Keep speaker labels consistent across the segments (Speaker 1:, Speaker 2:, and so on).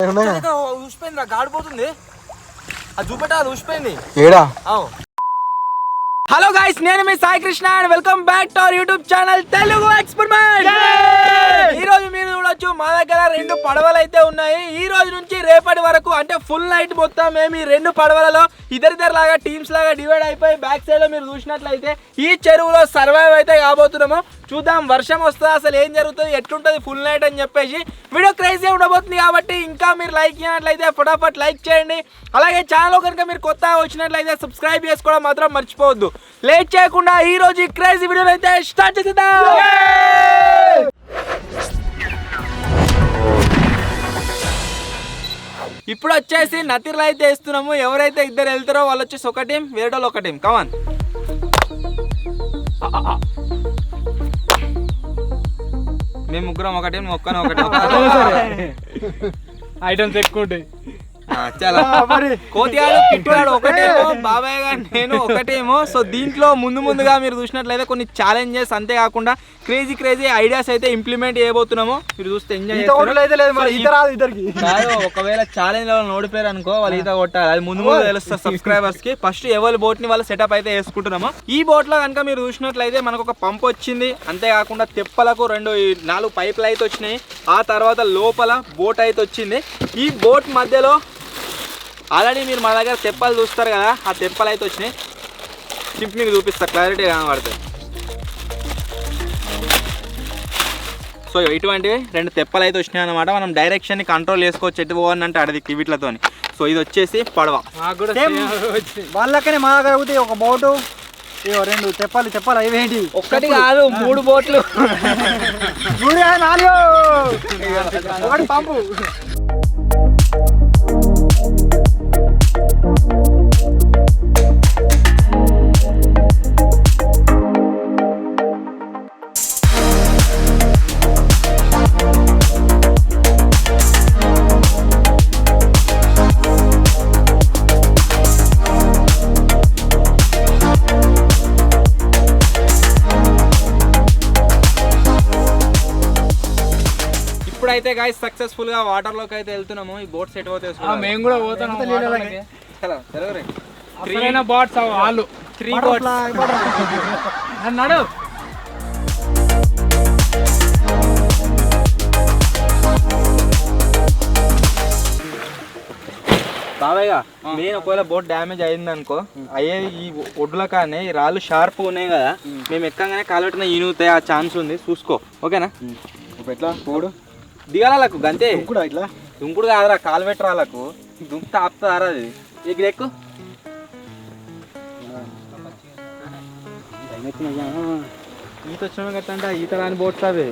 Speaker 1: ఊసిపోయింది గాడిపోతుంది అది చూపెట్ట అది ఊసిపోయింది
Speaker 2: ఏడా.
Speaker 1: హలో గైస్, నేను మీ Sai Krishna and welcome back to our YouTube channel Telugu experiment. ఈ రోజు మీరు చూడొచ్చు మా దగ్గర 2 పడవలు అయితే ఉన్నాయి. ఈ రోజు నుంచి రేపటి వరకు అంటే ఫుల్ నైట్ మొత్తం మేము ఈ 2 పడవలలో ఇద్దరిద్దరు లాగా టీమ్స్ లాగా డివైడ్ అయిపోయి బ్యాక్ సైడ్ లో మీరు చూసినట్లయితే ఈ చెరువులో సర్వైవ్ అయితే కాబోతున్నాము. చూద్దాం వర్షం వస్తుందా, అసలు ఏం జరుగుతుంది, ఎట్లుంటుంది ఫుల్ నైట్ అని చెప్పేసి. వీడియో క్రేజీ ఉండబోతుంది కాబట్టి ఇంకా మీరు లైక్ చేయనట్లయితే ఫటాఫట్ లైక్ చేయండి. అలాగే ఛానల్ కనుక మీరు కొత్తగా వచ్చినట్లయితే సబ్స్క్రైబ్ చేసుకోవడం మాత్రం మర్చిపోవద్దు. లేట్ చేయకుండా ఈ రోజు ఈ క్రేజీ వీడియోని అయితే స్టార్ట్ చేద్దాం. ఇప్పుడు వచ్చేసి నతిర్లు అయితే వేస్తున్నాము. ఎవరైతే ఇద్దరు వెళ్తారో వాళ్ళు వచ్చేసి ఒక టీం, వేరే వాళ్ళు ఒక టీం. కమాన్, మేము ముగ్గురం ఒక టీం, ఒక్కనే ఒక టీం.
Speaker 3: ఐటమ్స్ ఎక్కువ ఉంటాయి.
Speaker 1: చాలా కోతిగాడు కిట్టుగాడు ఒకటేమో, బాబాయ్ గారు నేను ఒకటేమో. సో దీంట్లో ముందుగా మీరు చూసినట్లయితే కొన్ని ఛాలెంజెస్, అంతేకాకుండా క్రేజీ ఐడియాస్ అయితే ఇంప్లిమెంట్ చేయబోతున్నాము. మీరు చూస్తే ఎంజాయ్ కాదు. ఒకవేళ ఛాలెంజ్ వాళ్ళు ఓడిపోయారు అనుకో, వాళ్ళు ఈత కొట్టాలి. అది ముందు తెలుస్తారు సబ్స్క్రైబర్స్ కి. ఫస్ట్ ఎవరి బోట్ ని వాళ్ళ సెటప్ అయితే వేసుకుంటున్నాము. ఈ బోట్ లో కనుక మీరు చూసినట్లయితే మనకు ఒక పంప్ వచ్చింది, అంతేకాకుండా తెప్పలకు 4 పైపులు అయితే వచ్చినాయి. ఆ తర్వాత లోపల బోట్ అయితే వచ్చింది. ఈ బోట్ మధ్యలో ఆల్రెడీ మీరు మా దగ్గర తెప్పలు చూస్తారు కదా, ఆ తెప్పలు అయితే వచ్చినాయి. టిప్ మీకు చూపిస్తా, క్లారిటీ కనబడుతుంది. సో ఇటువంటివి 2 తెప్పలు అయితే వచ్చినాయి అనమాట. మనం డైరెక్షన్ని కంట్రోల్ చేసుకోవచ్చు, ఎటు పోవని అంటే అడిగి వీటితో. సో ఇది వచ్చేసి పడవ.
Speaker 2: వాళ్ళకనే మా దగ్గర ఒక బోటు, 2 తెప్పాలి. ఇవేంటి
Speaker 1: ఒక్కటి కాదు 3 బోట్లు,
Speaker 2: 4 ఒకటి పంపు.
Speaker 1: అయితే గాయ్స్ సక్సెస్ఫుల్ గా వాటర్ లోకి అయితే వెళ్తున్నాము. ఈ బోట్ సెట్ అవుతాయి,
Speaker 3: మేము కూడా పోతాం. 3 బోట్స్ వాళ్ళు 3 బోట్స్ అన్నాడు.
Speaker 1: బాబాయ్గా మెయిన్ ఒకవేళ బోట్ డ్యామేజ్ అయింది అనుకో, అయ్యేది ఈ ఒడ్ల కానీ ఈ రాళ్ళు షార్ప్ ఉన్నాయి కదా, మేము ఎక్కగానే కాలబెట్టిన ఈనుగుతాయి, ఆ ఛాన్స్ ఉంది, చూసుకో. ఓకేనా?
Speaker 2: ఎట్లా పోడు
Speaker 1: దిగాలకు గంతే.
Speaker 2: ఇట్లా
Speaker 1: దుంకుడు కాదురా, కాలు పెట్టరాలకు దుంకుతా ఆపుతారా. అది ఇక్కడ ఎక్కు. ఈత వచ్చిన కట్టంటే ఈత రాని బోట్స్ అవి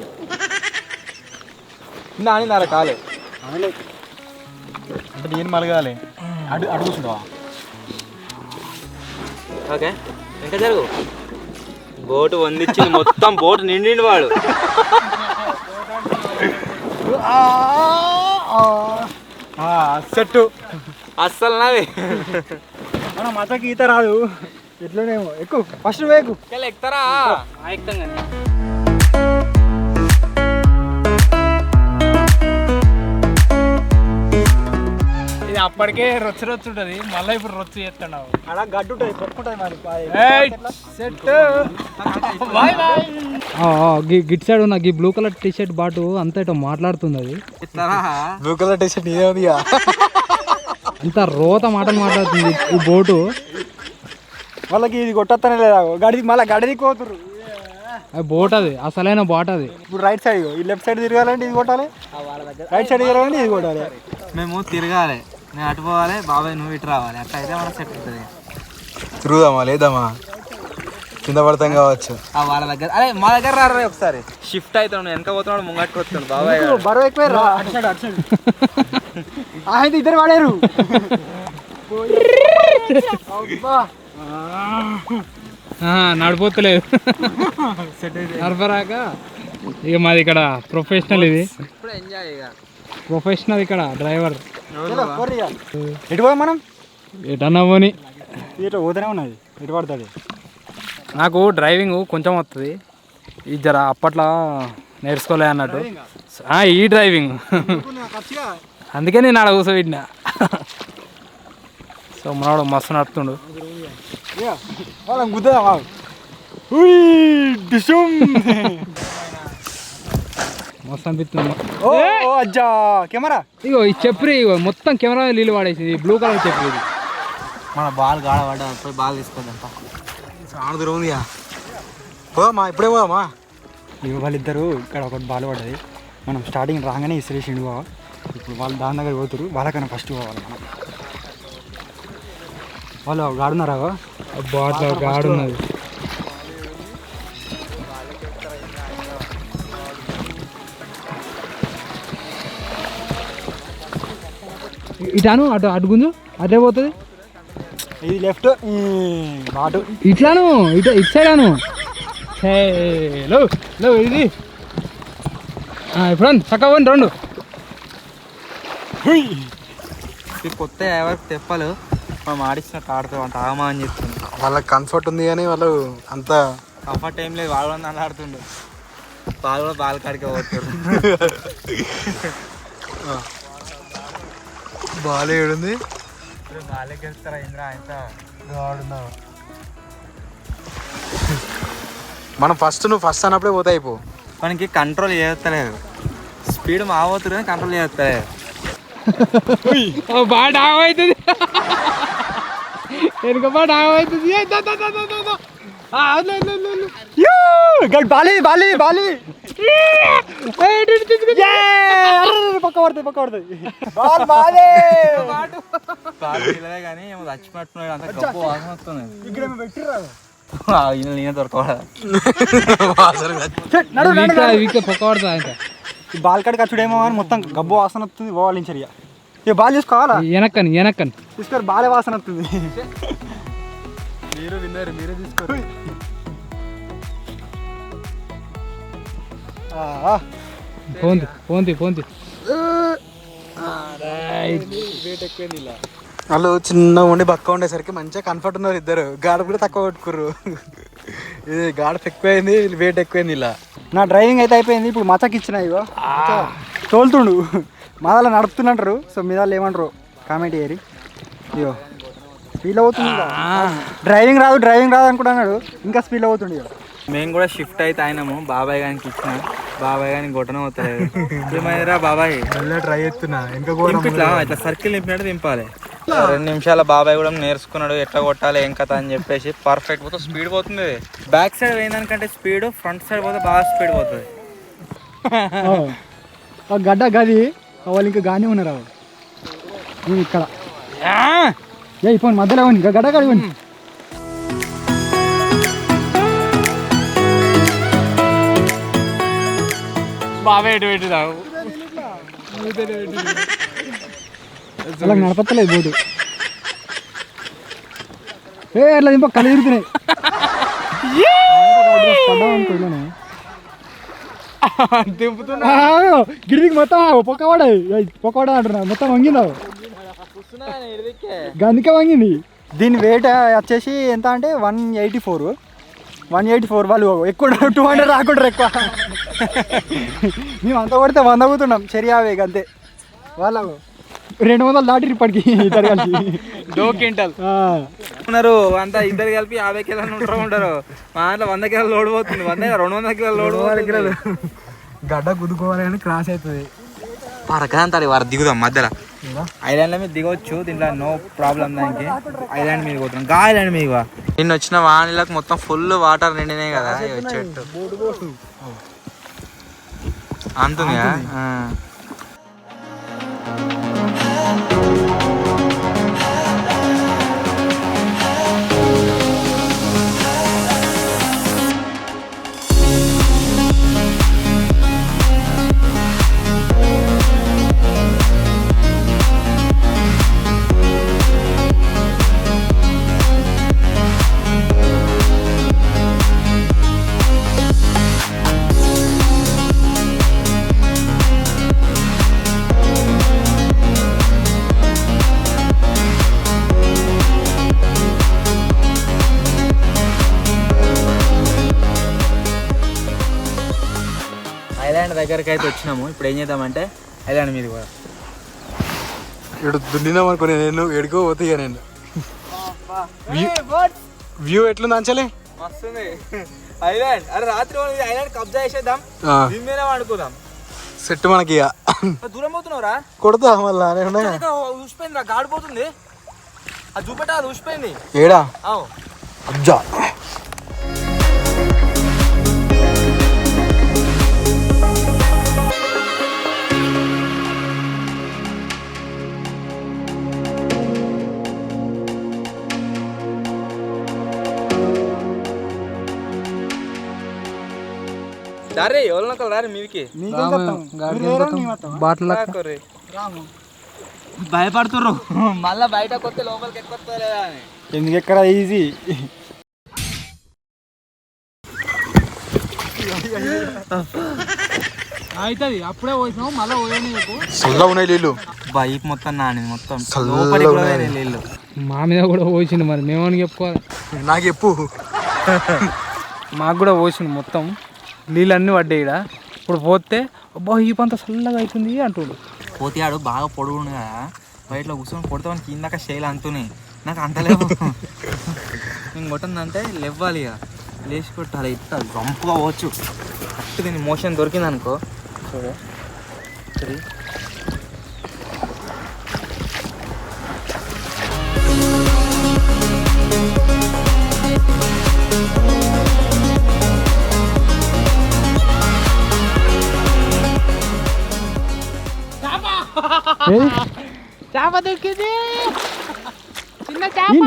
Speaker 1: ఆనిందారా కాలు
Speaker 2: అంటే నేను మలగాలి. అడుగుతుంటావా?
Speaker 1: ఓకే, ఇంకా జరుగు. బోటు వందిచ్చింది, మొత్తం బోటు నిండి వాడు.
Speaker 2: సెట్టు
Speaker 1: అస్సలు నాది.
Speaker 2: మన మతకి ఈత రాదు, ఎట్లనేమో. ఎక్కువ ఫస్ట్ వేగు
Speaker 1: ఎక్కుతారా? ఎక్కుతాం కానీ
Speaker 3: ఇది అప్పటికే రొచ్చు ఉంటుంది, మళ్ళీ ఇప్పుడు రొచ్చు చేస్తున్నావు.
Speaker 2: అలా గడ్డు ఉంటుంది, కొట్టుకుంటుంది మరి.
Speaker 3: గిట్ సైడ్ ఉన్న ఈ బ్లూ కలర్ టీ షర్ట్ బాటు అంతా ఇటో మాట్లాడుతుంది. అది
Speaker 2: బ్లూ కలర్ టీ షర్ట్ ఇదే ఉంది.
Speaker 3: అంత రోత మాటలు మాట్లాడుతుంది ఈ బోటు.
Speaker 2: వాళ్ళకి ఇది కొట్టొస్తానే లేదా, మళ్ళీ గడిది కోతురు.
Speaker 3: అది బోట్, అది అసలైన బాట్. అది
Speaker 2: ఇప్పుడు రైట్ సైడ్, ఈ లెఫ్ట్ సైడ్ తిరగాలంటే ఇది కొట్టాలి, రైట్ సైడ్ తిరగాలంటే ఇది కొట్టాలి.
Speaker 1: మేము తిరగాలి, నేను అటు పోవాలి, బాబాయ్ నువ్వు ఇటు రావాలి. అట్లా అయితే మనకు సెట్ అవుతుంది.
Speaker 2: తిరుగుదామా లేదామా, కింద పడతాం కావచ్చు.
Speaker 1: వాళ్ళ దగ్గర, అరే మా దగ్గర రా ఒకసారి. షిఫ్ట్ అవుతాడు, వెనక పోతున్నాడు, ముంగట్టుకు వస్తున్నాడు. బాబాయ్
Speaker 2: బరువు ఎక్కువ ఇద్దరు వాడారు.
Speaker 3: నడిపోతలేదు నడపరాక. ఇక మాది ఇక్కడ ప్రొఫెషనల్, ఇది ప్రొఫెషనల్ ఇక్కడ డ్రైవర్.
Speaker 2: ఎటు పోయి మనం
Speaker 3: ఎటన్నా పోని
Speaker 2: ఇటు పోతూనే ఉన్నది, ఎటు పడుతుంది.
Speaker 3: నాకు డ్రైవింగ్ కొంచెం వస్తుంది, ఇది జర అప్పట్లో నేర్చుకోలే అన్నట్టు. ఈ డ్రైవింగ్ అందుకే నేను ఆడ కూర్చోబెట్టినా. సో మనవాడు మస్తు నడుపుతుండు.
Speaker 2: వాళ్ళని గుద్దా
Speaker 3: మస్తు అనిపిస్తుంది.
Speaker 2: ఓ అజ్జా కెమెరా
Speaker 3: ఇగో ఈ చెప్పురి ఇగో మొత్తం కెమెరా నీళ్ళు వాడేసింది. బ్లూ కలర్ చెప్పురి ఇది.
Speaker 1: మన బాల్ గాడ పడ్డా పోయి బాల్ తీసుకోదంట.
Speaker 2: చాలా దూరం ఉందిగా. పోదామా ఇప్పుడే పోదామా? ఇక వాళ్ళిద్దరు ఇక్కడ ఒకటి బాల్ పడ్డది. మనం స్టార్టింగ్ రాగానే ఇసిరేసిండు బావ. ఇప్పుడు వాళ్ళు దాని దగ్గర పోతారు. వాళ్ళకన్నా ఫస్ట్ పోవాలి మనం. వాళ్ళు గాడున్నారా?
Speaker 3: అబ్బా అట్లా గాడున్నది. ఇటాను అటు అటు గుంజు అటే పోతుంది.
Speaker 2: ఇది లెఫ్ట్ బాటు
Speaker 3: ఇట్లాను ఇటు ఇటు సైడ్ అను. లో లో ఇది ఇప్పుడు చక్కగా పోండి రెండు.
Speaker 1: కొత్త ఎవరికి తెప్పలు మనం ఆడిచ్చినట్టు ఆడుతాం అంట ఆమా అని చెప్తుంది.
Speaker 2: వాళ్ళకి కంఫర్ట్ ఉంది కానీ వాళ్ళు అంత
Speaker 1: కంఫర్ట్ ఏం లేదు. వాళ్ళు నన్ను ఆడుతుండు. వాళ్ళు కూడా బాల్ కాడికే పోతారు.
Speaker 2: బాల్ ఏడుంది.
Speaker 1: బాలే గెలుస్తారా ఇంద్ర ఆయన
Speaker 2: మనం నువ్వు ఫస్ట్ అన్నప్పుడే పోతాయి అయిపో.
Speaker 1: మనకి కంట్రోల్ చేస్తలేదు. స్పీడ్ మా పోతుంది కానీ కంట్రోల్ చేస్తలేదు.
Speaker 3: బాగా డామ్ అవుతుంది. వెనుక బాగా డామ్ అవుతుంది.
Speaker 2: బాలి బాలి బాలి పక్క పడుతుంది
Speaker 1: కానీ ఏమో చచ్చిపెట్టున్నాడు. అంత గొప్ప వాసన వస్తుంది. ఈయన దొరకవాడు.
Speaker 3: పొక్క పడుతుంది ఆయన.
Speaker 2: బాల్ కాడికి వచ్చుడేమో కానీ మొత్తం గబ్బు వాసన వస్తుంది. పోవాలి సరిగా. ఇక బాల్ చూసుకోవాలా?
Speaker 3: వెనక్కని
Speaker 2: చూసుకోరు బాలే వాసన వస్తుంది. మీరు విన్నారు, మీరే తీసుకోరు.
Speaker 3: పోంది
Speaker 2: వాళ్ళు చిన్న ఉండి బక్క ఉండేసరికి మంచిగా కంఫర్ట్ ఉన్నారు ఇద్దరు. గాడ కూడా తక్కువ కొట్టుకుర్రు. ఇది గాడ ఎక్కువైంది, వెయిట్ ఎక్కువైంది. ఇలా నా డ్రైవింగ్ అయితే అయిపోయింది. ఇప్పుడు మచ్చకి ఇచ్చిన ఇగో తోలుతుండు. మాదాలో నడుపుతున్నట్టు. సో మీద ఏమంటారు కామెంట్ చేయరి. ఇగో స్పీడ్ అవుతుంది. డ్రైవింగ్ రాదు అనుకుంటున్నాడు. ఇంకా స్పీడ్ అవుతుంది. ఇక
Speaker 1: మేము కూడా షిఫ్ట్ అయితే అయినాము. బాబాయ్ గారికి ఇచ్చిన. బాబాయ్ గారికి కొట్టడం అవుతలేదు. ఏమైందిరా బాబాయ్?
Speaker 2: ట్రై చేస్తున్నా.
Speaker 1: ఇట్లా సర్కిల్ నింపినట్టు దింపాలి. 2 నిమిషాల బాబాయ్ కూడా నేర్చుకున్నాడు ఎట్లా కొట్టాలి ఏం కథ అని చెప్పేసి. పర్ఫెక్ట్ పోతే స్పీడ్ పోతుంది. బ్యాక్ సైడ్ పోయిందానికంటే స్పీడ్, ఫ్రంట్ సైడ్ పోతే బాగా స్పీడ్ పోతుంది.
Speaker 2: గడ్డ గది వాళ్ళు ఇంకా గానే ఉన్నారు. నేను ఇక్కడ ఇప్పుడు మధ్యలో ఇంకా గడ్డ గడి ఉంది.
Speaker 3: బాబాయ్ ఎటు పెట్టు
Speaker 2: అలా నడపత్తలేదు బోటు. అట్లా దింప కళ్ళు తిరుగుతున్నాయి. గిడికి మొత్తం పొక్కవాడ అంటున్నా. మొత్తం వంగిందా? గందుకే వంగింది. దీని వెయిట్ వచ్చేసి ఎంత అంటే 184. వాళ్ళు ఎక్కువ 200 రాకుంటారు ఎక్కువ. మేము అంత కొడితే 100 అవుతున్నాం. చర్యావే అంతే. వాళ్ళ 200 దాటి ఇప్పటికి ఇద్దరు కలిసి
Speaker 1: ఉన్నారు. అంతా ఇద్దరు కలిపి 50 కిలోలు ఉంటారు. మా దాంట్లో 100 కిలోలు లోడ్ పోతుంది. 200 కిలోలు లోడ్ పోతుంది.
Speaker 2: గడ్డ గుద్దుకోవాలి కానీ క్రాస్ అవుతుంది.
Speaker 1: పరకంతాడు వారు దిగుదాం మధ్యలో. ఐలాండ్ల మీద దిగవచ్చు. దీంట్లో నో ప్రాబ్లం. దానికి ఐలాండ్ మీద పోతున్నాం. గా ఐలాండ్ మీద నిన్న వచ్చిన వానలకు మొత్తం ఫుల్ వాటర్ నిండినాయి కదా. చెట్టు అంతుంది. ఐలాండ్ దగ్గరికి అయితే వచ్చినాము. ఇప్పుడు ఏం చేద్దామంటే ఐలాండ్ మీద కూడా
Speaker 2: ఇటు దున్నినాం అనుకో నేను ఎడుకో పోతే ఇక నేను వ్యూ ఎట్లుంది అంచలే
Speaker 1: మస్తుంది ఐలాండ్. అరే రాత్రి ఐలాండ్ కబ్జా చేసేద్దాం, దీని మీద అనుకుందాం.
Speaker 2: సెట్ మనకి ఇక
Speaker 1: దూరం పోతున్నావురా,
Speaker 2: కొడతా మళ్ళా
Speaker 1: ఊసిపోయింది రా, గాడిపోతుంది. అది చూపెట్టా, అది ఊసిపోయింది.
Speaker 2: ఏడా అబ్జా
Speaker 1: దారే ఎవరు రారు మీదికి భయపడుతుర్రు, మళ్ళా బయట కొత్త లోపలికి ఎక్కువ లేదా అని.
Speaker 2: ఎందుకు ఎక్కడ ఈజీ
Speaker 3: అవుతుంది అప్పుడే పోసినావు మళ్ళీ పోయాను చెప్పు.
Speaker 2: చల్లగా ఉన్నాయి నీళ్ళు
Speaker 1: బైక్ మొత్తం నాని మొత్తం నీళ్ళు
Speaker 3: మా మీద కూడా పోసిండు, మరి మేమని చెప్పుకోవాలి.
Speaker 2: నాకు చెప్పు
Speaker 3: మాకు కూడా పోసిండు మొత్తం, నీళ్ళన్నీ పడ్డాయి ఇక్కడ. ఇప్పుడు పోతే అబ్బా ఈ పంత చల్లగా అవుతుంది అంటుడు.
Speaker 1: పోతే ఆడు బాగా పొడుగుండు కదా, బయటలో కూర్చొని కొడతామని కిందాక శైలి అంతున్నాయి. నాకు అంత లేవు, నేను కొట్టిందంటే లేవ్వాలి ఇక, లేచి కొట్టాలి. ఇట్లా గంపుగా పోవచ్చు కరెక్ట్. దీని మోషన్ దొరికింది అనుకో, చూడు
Speaker 3: చేప దొరికింది, చిన్న చేప,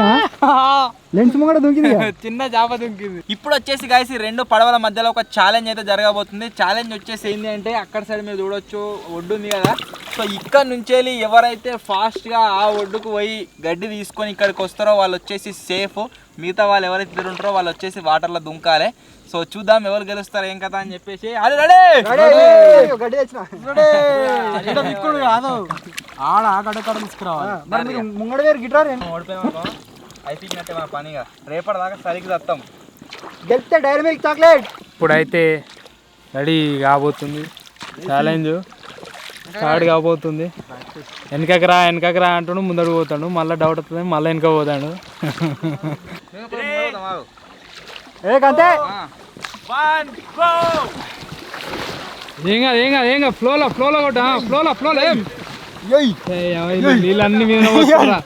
Speaker 2: లెన్స్ ముంగడ దొంకింది
Speaker 3: చిన్న చేప దొరికింది.
Speaker 1: ఇప్పుడు వచ్చేసి గాయస్ 2 పడవల మధ్యలో ఒక ఛాలెంజ్ అయితే జరగబోతుంది. ఛాలెంజ్ వచ్చేసి ఏంటి అంటే, అక్కడ సైడ్ మీరు చూడొచ్చు ఒడ్డు ఉంది కదా, సో ఇక్కడ నుంచి వెళ్ళి ఎవరైతే ఫాస్ట్గా ఆ ఒడ్డుకు పోయి గడ్డి తీసుకొని ఇక్కడికి వస్తారో వాళ్ళు వచ్చేసి సేఫ్. మిగతా వాళ్ళు ఎవరైతే ఇద్దరు ఉంటారో వాళ్ళు వచ్చేసి వాటర్లో దుంకాలి. సో చూద్దాం ఎవరు గెలుస్తారు ఏం కదా అని చెప్పేసి. అది రెడీ
Speaker 3: ఆడ గడ్డ తీసుకురావాలి.
Speaker 2: ముంగడ వేరు గిటార్
Speaker 1: ఓడిపోయినా అయిపోయినట్టే మన పనిగా, రేపటిదాకా సరిగ్గా వస్తాం.
Speaker 2: గెలిస్తే డైరీ మిల్క్ చాక్లెట్.
Speaker 3: ఇప్పుడైతే రెడీ కాబోతుంది ఛాలెంజ్, స్టార్ట్ కాబోతుంది. వెనకకరా అంటాడు, ముందడు పోతాడు, మళ్ళీ డౌట్ వస్తుంది, మళ్ళీ వెనక పోతాడు. ఏం కాదు ఫ్లోలో కొట్టా, ఫ్లోలో ఏం నీళ్ళన్నీ మీద పోతారా.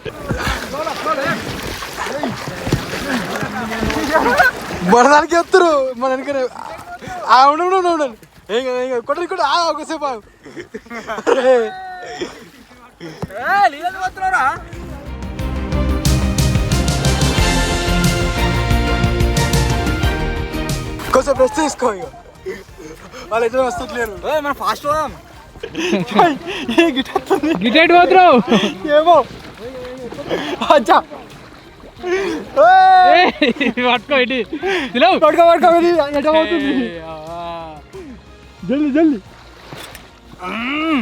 Speaker 2: మనదానికి వస్తారు మన వెనక ఉండండి కొట్టని కూడా ఒకసేపు కొంచెం రెస్ట్ తీసుకో. ఇక వాళ్ళు ఎట్లా వస్తట్లేరు,
Speaker 1: మనం ఫాస్ట్ పోదాం.
Speaker 3: గిటెట్ పోతున్నావు
Speaker 2: ఏమో అచ్చా
Speaker 3: పట్టుకో ఇటు
Speaker 2: పడుకో ఎట్లా అవుతుంది. జల్ది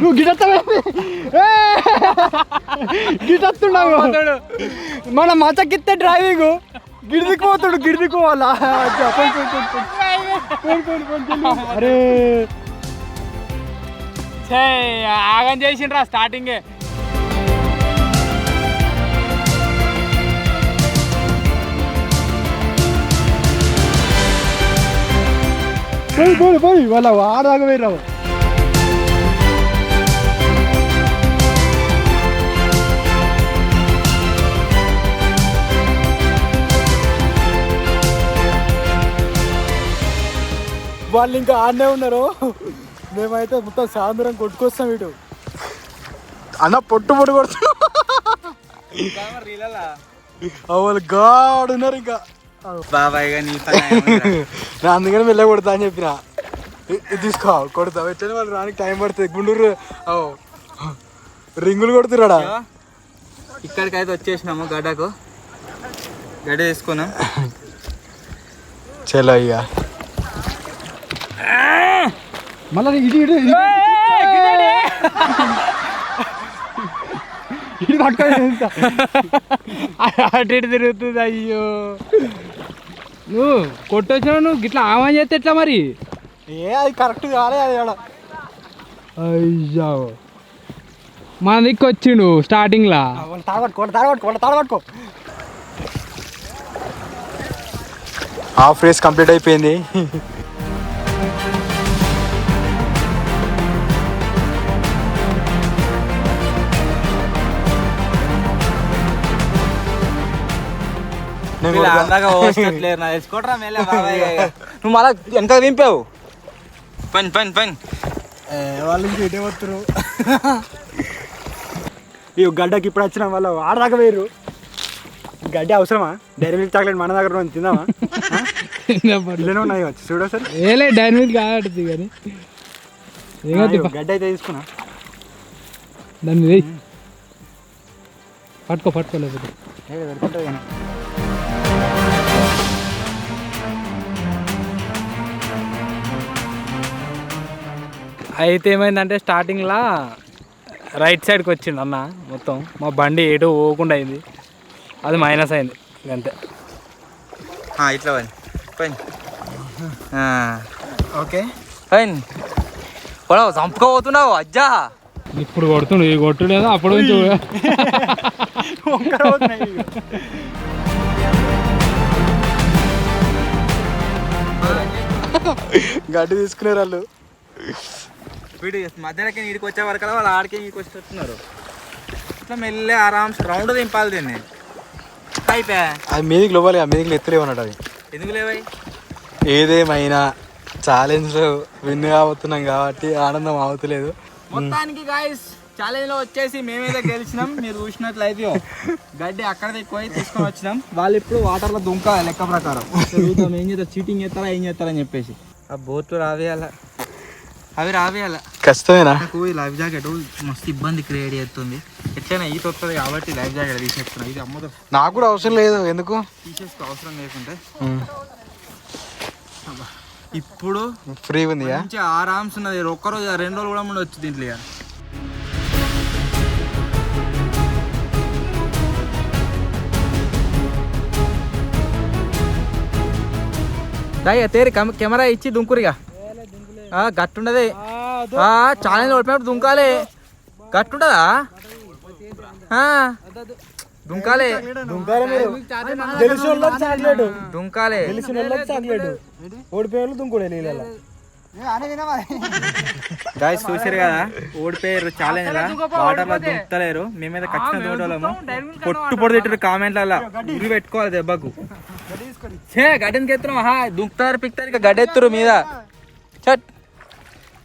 Speaker 2: నువ్వు గిటొస్తున్నావు. మన మచకిస్తే డ్రైవింగ్ గిడిదికి పోతాడు, గిడిదికి పోవాలా. అరే
Speaker 3: ఆగం చేసిండ్రా స్టార్టింగే.
Speaker 2: పోయి వాళ్ళ ఆడాగా పోయి రావు. వాళ్ళు ఇంకా ఆడనే ఉన్నారు, మేమైతే మొత్తం సాయంత్రం కొట్టుకొస్తాం. ఇటు అన్న పొట్టు కొడుతున్నాం. వాళ్ళు గాడు ఉన్నారు ఇంకా
Speaker 1: బాబాయ్.
Speaker 2: అందుకని వెళ్ళ కొడతా అని చెప్పిన, ఇది తీసుకో కొడతా. వచ్చాను వాళ్ళు రానికి టైం పడుతుంది. గుండూరు రింగులు కొడుతున్నాడా.
Speaker 1: ఇక్కడికైతే వచ్చేసినాము గడ్డకు, గడ్డ తీసుకున్నాం.
Speaker 2: చలో ఇక మళ్ళీ ఇటు
Speaker 3: అటు ఇటు తిరుగుతుంది. అయ్యో నువ్వు కొట్టొచ్చినావు, నువ్వు గిట్లా ఆమె చేస్తే ఎట్లా మరి.
Speaker 2: అది కరెక్ట్ కాలే అది.
Speaker 3: అయ్యో మా దిక్కు వచ్చిండు స్టార్టింగ్ లా.
Speaker 2: తాగబట్టుకో హాఫ్ రేస్ కంప్లీట్ అయిపోయింది.
Speaker 1: నువ్వు మళ్ళా వెనక దింపావు. పని పని పని
Speaker 2: వాళ్ళు ఇంక ఇటే వస్తారు. ఈ గడ్డకి ఇప్పుడు వచ్చిన వాళ్ళు ఆడదాకా వేరు. గడ్డ అవసరమా? డైరీ మిల్క్ చాక్లెట్ మన దగ్గర ఉంది, తిందామా? ఇల్లనే ఉన్నాయి వచ్చి చూడ సార్.
Speaker 3: ఏలే డైరీ మిల్క్ కాదు కానీ
Speaker 2: గడ్డ అయితే తీసుకున్నా.
Speaker 3: దాన్ని పట్టుకోలేకపోతే
Speaker 2: పెడుతుంటుంది కానీ.
Speaker 3: అయితే ఏమైందంటే స్టార్టింగ్లా రైట్ సైడ్కి వచ్చిండు అన్న. మొత్తం మా బండి ఏటో పోకుండా అయింది, అది మైనస్ అయింది అంతే.
Speaker 1: ఇట్లా పని పని
Speaker 2: ఓకే
Speaker 1: పని చంపుకోబోతున్నావు అజ్జా.
Speaker 3: ఇప్పుడు కొడుతుండు, ఈ కొట్టుడేదో అప్పుడు నుంచి
Speaker 2: గడ్డి తీసుకునే వాళ్ళు
Speaker 1: వీడు మధ్యలోకి నీడికి వచ్చే వరకు వాళ్ళు ఆడికి నీడికి వచ్చేస్తున్నారు. ఇట్లా మెల్లే ఆరామ్స్ రౌండ్ దింపాలి దీన్ని. అయిపోయా
Speaker 2: అది మీదికి లోపలి, ఆ మీదికి ఎత్తులేమన్నట్టు. అది
Speaker 1: ఎందుకు లేవై?
Speaker 2: ఏదేమైనా ఛాలెంజ్ విన్ కాబోతున్నాం కాబట్టి ఆనందం అవుతలేదు.
Speaker 1: మొత్తానికి గాయస్ ఛాలెంజ్ లో వచ్చేసి మేమైతే గెలిచినాం. మీరు చూసినట్లయితే గడ్డి అక్కడ ఎక్కువ తీసుకొని వచ్చినాం. వాళ్ళు ఇప్పుడు వాటర్ లో దుంకాలి లెక్క ప్రకారం. ఏం చేస్తారు, చీటింగ్ చేస్తారా ఏం చేస్తారని చెప్పేసి ఆ బోట్లు రావేయాల, అవి రావేయాల.
Speaker 2: కష్టమేనా?
Speaker 1: నాకు ఈ లైఫ్ జాకెట్ మస్తు ఇబ్బంది క్రియేట్ చేస్తుంది. ఎట్లయినా ఈత వస్తుంది కాబట్టి లైఫ్ జాకెట్ తీసేస్తున్నా. ఇది అమ్మతో
Speaker 2: నాకు కూడా అవసరం లేదు, ఎందుకు
Speaker 1: తీసేసుకో అవసరం లేకుంటే. ఇప్పుడు
Speaker 2: ఫ్రీ ఉంది
Speaker 1: మంచి ఆరామ్స్ ఉన్నది. ఒక్కరోజు 2 రోజులు కూడా ఉండొచ్చు దీంట్లో. తేరి కెమెరా ఇచ్చి దుంకురిగా గట్టుండదే. ఛాలెంజ్ ఓడిపోయినప్పుడు దుంకాలే. గట్టుండదా? దుంకాలే దుంకాలే.
Speaker 2: ఓడిపోయారు దుంకుడే.
Speaker 1: గాయస్ చూసారు కదా, ఓడిపోయారు ఛాలెంజ్ లా. వాటర్ లో దుంకుతలేరు. మేమైతే ఖచ్చితంగా దూడలేము. పొట్టు తిట్టారు కామెంట్లలో. గురి పెట్టుకోవాలి దెబ్బకు. గడ్డెందుకు ఎత్తున్నాం? దుంకుతారు పిక్తారు ఇక గడ్డెత్తురు మీద. చట్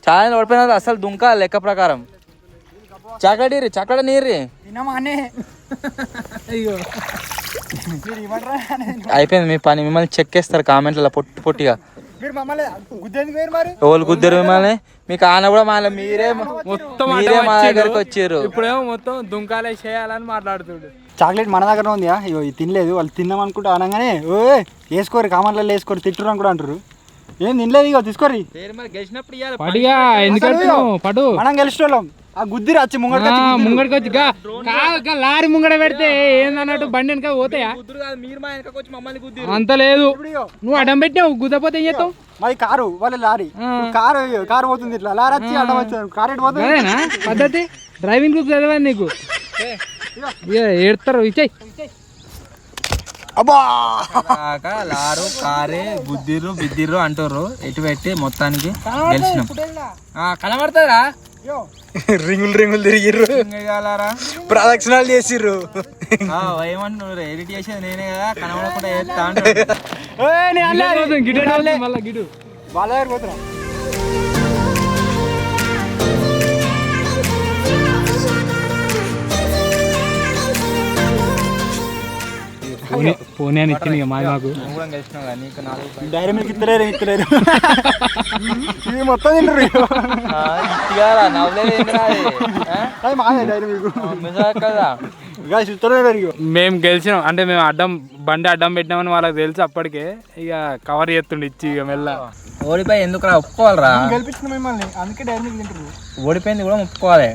Speaker 1: ఛాలెంజ్ ఓడిపోయిన అసలు దుంకాలి లెక్క ప్రకారం. చాక్లెట్ నీరు అయిపోయింది మీ పని. మిమ్మల్ని చెక్ చేస్తారు కామెంట్లలో పొట్టిగా. ఎవరు గుద్దరు మిమ్మల్ని? మీకు ఆన కూడా మళ్ళీ మీరే మా దగ్గరకు వచ్చారు.
Speaker 3: ఇప్పుడేమో మొత్తం దుంకాలే చేయాలని మాట్లాడుతుండు.
Speaker 2: చాక్లెట్ మన దగ్గర ఉంది. ఇగో ఇది తినలేదు. వాళ్ళు తిన్నాం అనుకుంటా అనగానే ఓ వేసుకోరు, కామెంట్లలో వేసుకోరు, తిట్టురు అని కూడా అంటారు. ఏం తినలేదు, ఇగో తీసుకోరి.
Speaker 3: పడు
Speaker 2: మనం గెలిచేవాళ్ళం. ఆ గుద్దిరి వచ్చి
Speaker 3: ముంగడికి వచ్చి లారీ ముంగడ పెడితే ఏందన్నట్టు బండి వెనక పోతాయా? అంత లేదు, నువ్వు అడ్డం పెట్టినావు. గుద్దపోతే ఏం చేస్తావు?
Speaker 2: మాది కారు, వాళ్ళ లారీ. కారు పోతుంది ఇట్లా, లారీ వచ్చి అడ్డం వచ్చారు. కారు ఎటు పోతుంది?
Speaker 3: అదేనా పద్ధతి? డ్రైవింగ్ గ్రూప్ చదివాను నీకు. ఏడతారు ఇచ్చాయి.
Speaker 2: అబ్బా
Speaker 1: లారు కారే గుద్దిర్రు బిద్దిర్రు అంటారు. ఎటు పెట్టి మొత్తానికి గెలిచినాం. కనబడతారా?
Speaker 2: రింగులు తిరిగిర్రు, ప్రదక్షిణాలు చేసిర్రు.
Speaker 1: ఏమంటున్నారు? ఎడిట్ చేసేది నేనే కదా, కనబడకుండా చేస్తా
Speaker 3: గిడు
Speaker 2: వాళ్ళ దగ్గర పోతున్నా.
Speaker 3: పోనీ అని ఇచ్చింది మాకు.
Speaker 2: డైరీ మిల్క్ ఇస్తలేరు ఇవి మొత్తం తింటారు.
Speaker 3: మేము గెలిచినాం అంటే మేము బండి అడ్డం పెట్టినామని వాళ్ళకి తెలుసు అప్పటికే. ఇక కవర్ చేస్తుండే ఇచ్చి ఇక మెల్ల.
Speaker 1: ఓడిపోయి ఎందుకు రా ఒప్పుకోవాలరా?
Speaker 2: గెలిపించిన మిమ్మల్ని, అందుకే డైరీ మిల్క్ తింటారు.
Speaker 1: ఓడిపోయింది కూడా ఒప్పుకోవాలి.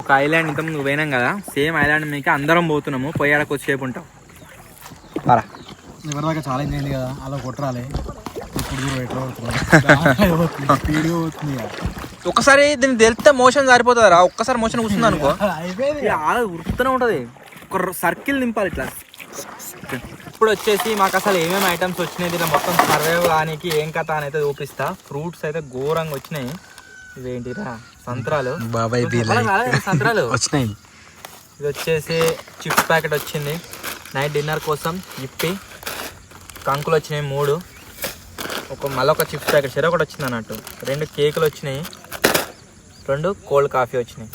Speaker 1: ఒక ఐలాండ్ ఇంత ముందు పోయినాం కదా, సేమ్ ఐలాండ్ మీకు అందరం పోతున్నాము. పోయాడకు వచ్చేపు ఉంటాం.
Speaker 2: ఎవరిదాకా ఛాలెంజ్ అయింది కదా, అలా కొట్టరాలి. ఇప్పుడు
Speaker 1: ఒక్కసారి దీన్ని తెలిస్తే మోషన్ సరిపోతుంది రా. ఒక్కసారి మోషన్ కూర్చుంది అనుకో ఉరుకుతూనే ఉంటుంది. ఒక సర్కిల్ నింపాలి ఇట్లా. ఇప్పుడు వచ్చేసి మాకు అసలు ఏమేమి ఐటమ్స్ వచ్చినాయి దీంట్లో మొత్తం సర్వైవ్ కానీకి ఏం కథ అని అయితే చూపిస్తా. ఫ్రూట్స్ అయితే ఘోరంగా వచ్చినాయి. ఇవేంటిరా సంత్రాలు సంత్రాలు
Speaker 2: వచ్చినాయి.
Speaker 1: ఇది వచ్చేసి చిప్స్ ప్యాకెట్ వచ్చింది నైట్ డిన్నర్ కోసం. ఇప్పి కంకులు వచ్చినాయి 3. మళ్ళీ ఒక చిప్స్ ప్యాకెట్ చెరొకటి వచ్చింది అన్నట్టు. 2 కేకులు వచ్చినాయి, 2 కోల్డ్ కాఫీ వచ్చినాయి.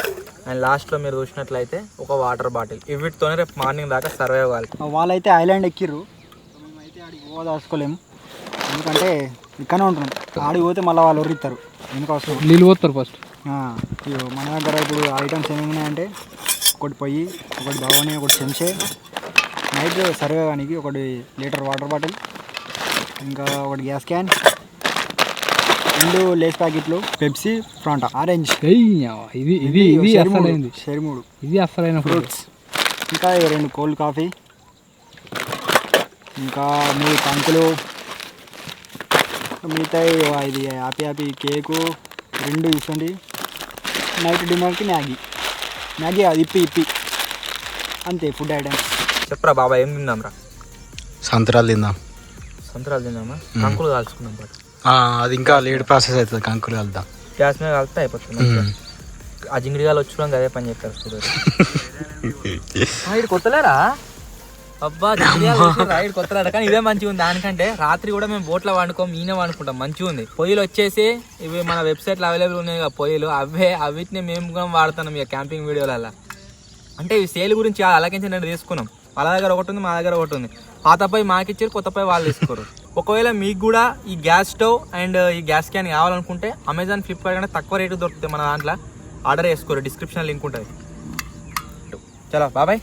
Speaker 1: అండ్ లాస్ట్లో మీరు చూసినట్లయితే ఒక వాటర్ బాటిల్. వీటితోనే రేపు మార్నింగ్ దాకా సర్వైవ్ కావాలి.
Speaker 2: వాళ్ళైతే ఐలాండ్ ఎక్కిర్రు, మేమైతే ఆడికి పోదాసుకోలేము. ఎందుకంటే ఇక్కడనే ఉంటున్నాం. ఆడికి పోతే మళ్ళీ వాళ్ళు ఒర్రిస్తారు. ఎందుకు అవసరం
Speaker 3: నీళ్ళు పోతారు ఫస్ట్.
Speaker 2: మన దగ్గర ఇప్పుడు ఐటమ్స్ ఏమేమి ఉన్నాయంటే ఒకటి పొయ్యి, ఒకటి భవానీ, ఒకటి చెంచే, నైట్ సర్వే కానీ 1 లీటర్ వాటర్ బాటిల్, ఇంకా 1 గ్యాస్ క్యాన్, 2 లేస్ ప్యాకెట్లు, పెప్సీ, ఫ్రాంటా, ఆరెంజ్,
Speaker 3: ఇది ఇది ఇది అసలైంది
Speaker 2: షెర్మూడు,
Speaker 3: ఇది అసలైన
Speaker 2: ఫ్రూట్స్, ఇంకా 2 కోల్డ్ కాఫీ, ఇంకా 3 కంకులు, మిగతా ఇది హ్యాపీ కేకు 2 ఇవ్వండి. నైట్ డిన్నర్కి మ్యాగీ అది ఇప్పి అంతే ఫుడ్ ఐటమ్స్.
Speaker 1: చెప్పరా బాబా ఏం తిందాం రా?
Speaker 2: సంతరాలు తిందాం.
Speaker 1: సంతరాలు తిందామా? కంకులు కాల్చుకుందాం పాటు.
Speaker 2: అది ఇంకా లేట్ ప్రాసెస్ అవుతుంది. కంకులు కలుద్దాం.
Speaker 1: గ్యాస్ మీద కలిపితే అయిపోతుంది. ఆ జింగిడిగాలు వచ్చుకోవడానికి అదే పని చేస్తారు చూడండి. కొత్తలేరా? అబ్బా జింగిడిగాలు కొత్తలేరా? కానీ ఇదే మంచిగా ఉంది. దానికంటే రాత్రి కూడా మేము బోట్లో వండుకుంటాం. మంచిగా ఉంది. పొయ్యిలు వచ్చేసి ఇవి మన వెబ్సైట్లో అవైలబుల్ ఉన్నాయి కదా పొయ్యిలు. అవిటిని మేము కూడా వాడుతున్నాం ఇక క్యాంపింగ్ వీడియోలలో. అంటే ఈ సేల్ గురించి అలాగే నేను తీసుకున్నాం. వాళ్ళ దగ్గర ఒకటి ఉంది, మా దగ్గర ఒకటి ఉంది. పాత పొయ్యి మాకు ఇచ్చారు, కొత్త పొయ్యి వాళ్ళు తీసుకోరు. ఒకవేళ మీకు కూడా ఈ గ్యాస్ స్టవ్ అండ్ ఈ గ్యాస్ క్యాన్ కావాలనుకుంటే అమెజాన్, ఫ్లిప్కార్ట్ కంటే తక్కువ రేటు దొరుకుతాయి మన దాంట్లో. ఆర్డర్ చేసుకోరు, డిస్క్రిప్షన్ లింక్ ఉంటుంది. చలో బాబాయ్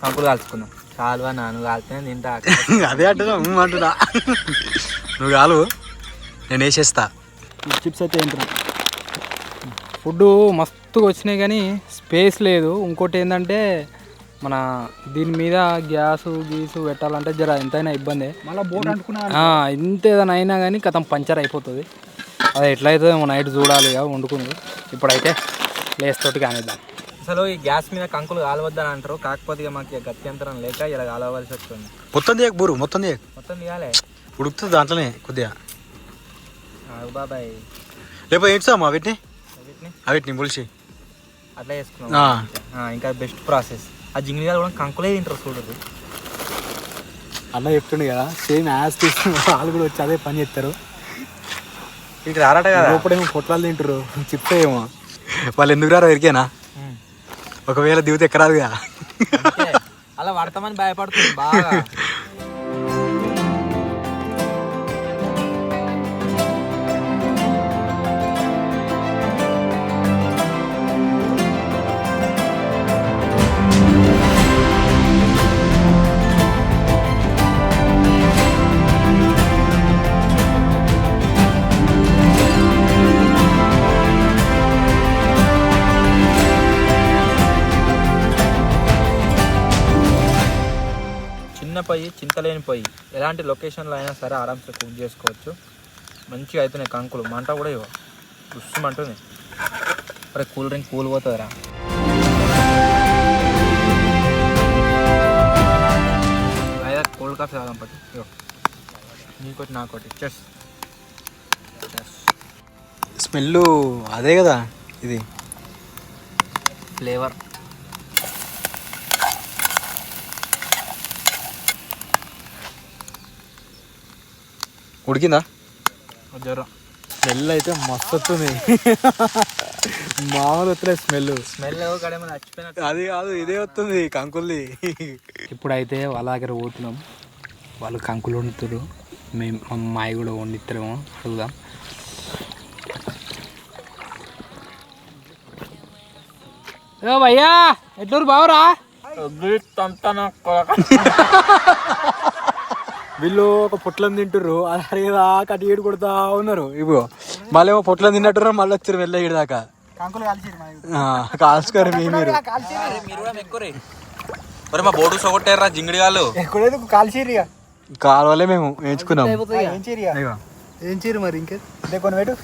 Speaker 1: కంకులు కాల్చుకుందాం. చాలువా నాను కాల్తేనే తింటా.
Speaker 2: అదే అంటున్నా నువ్వు కాలు, నేను వేసేస్తా. చిప్స్ అయితే తింటున్నా.
Speaker 3: ఫుడ్ మస్తుగా వచ్చినాయి కానీ స్పేస్ లేదు. ఇంకోటి ఏంటంటే మన దీని మీద గ్యాసు గీసు పెట్టాలంటే జర ఎంతైనా ఇబ్బంది.
Speaker 2: మళ్ళీ బోట్ అనుకున్నా
Speaker 3: ఇంత ఏదైనా అయినా కానీ కథం పంచర్ అయిపోతుంది. అది ఎట్లయితుందో నైట్ చూడాలి ఇక వండుకుంది. ఇప్పుడైతే లేస్తోటి కానిద్దాం.
Speaker 1: అసలు ఈ గ్యాస్ మీద కంకులు కాలవద్దని అంటారు. కాకపోతే ఇక మాకు గత్యంతరం లేక ఇలా కాలవలసి వస్తుంది.
Speaker 2: మొత్తం తీయక బూరు, మొత్తం
Speaker 1: తీయాలి.
Speaker 2: ఉడుకుతుంది దాంట్లోనే కొద్దిగా.
Speaker 1: బాబాయ్
Speaker 2: లేకపోతే ఏంటి సార్ వీటిని పులిసి
Speaker 1: అట్లా చేసుకున్నాం. ఇంకా బెస్ట్ ప్రాసెస్. ఆ జింగిడిగాలు కూడా కంకులే తింటారు చూడరు.
Speaker 2: అన్న చెప్తుండే కదా, సేమ్ యాజ్ తీసుకుని వాళ్ళు కూడా వచ్చి అదే పని చేస్తారు.
Speaker 1: ఇటు రారట కదా,
Speaker 2: ఇప్పుడేమో పొట్లాలు తింటారు. చెప్తాయేమో వాళ్ళు ఎందుకు రారో ఎరికేనా? ఒకవేళ దిగుతే ఎక్కరాదుగా.
Speaker 1: అలా పడతామని భయపడుతుంది బాగా. పొయ్యి చింతలేని పొయ్యి ఎలాంటి లొకేషన్లో అయినా సరే ఆరామ్సే కుక్ చేసుకోవచ్చు. మంచిగా అవుతున్నాయి కంకులు. మంట కూడా ఇవ్వ ఉస్సుమంటుంది. అరే కూల్ డ్రింక్ కూల్ పోతుందిరా. కోల్డ్ కాఫీ తాగాం పట్టి. ఇవ్వ నీకోటి నాకోటి. చెస్
Speaker 2: స్మెల్ అదే కదా, ఇది
Speaker 1: ఫ్లేవర్.
Speaker 2: ఉడికిందా?
Speaker 1: జ్వర
Speaker 2: స్మెల్ అయితే మస్తు వస్తుంది. మామూలు వస్తుంది స్మెల్. అది కాదు, ఇదే వస్తుంది కంకుల్ది.
Speaker 3: ఇప్పుడైతే వాళ్ళ దగ్గర పోతున్నాం. వాళ్ళు కంకులు వండుతారు, మేము అమ్మాయి కూడా వండిస్తారేమో అడుగుదాం. భయ్యా ఎట్లూరు బావురా?
Speaker 2: వీళ్ళు ఒక పొట్లం తింటారు, అదేదాకా అటు ఏడు కొడుతా ఉన్నారు. ఇప్పుడు మళ్ళీ ఏమో పొట్లం తిన్నట్టు మళ్ళీ వచ్చారు వెళ్ళ ఏడు దాకా. కాల్చుకోరు మీరు.
Speaker 1: మా బోర్డు సొగొట్టారా జింగిడిగాళ్ళు.
Speaker 2: కాలువలే మేము వేయించుకున్నాం. ఏం చీరు మరి ఇంకే కొన్ని పెట్టు.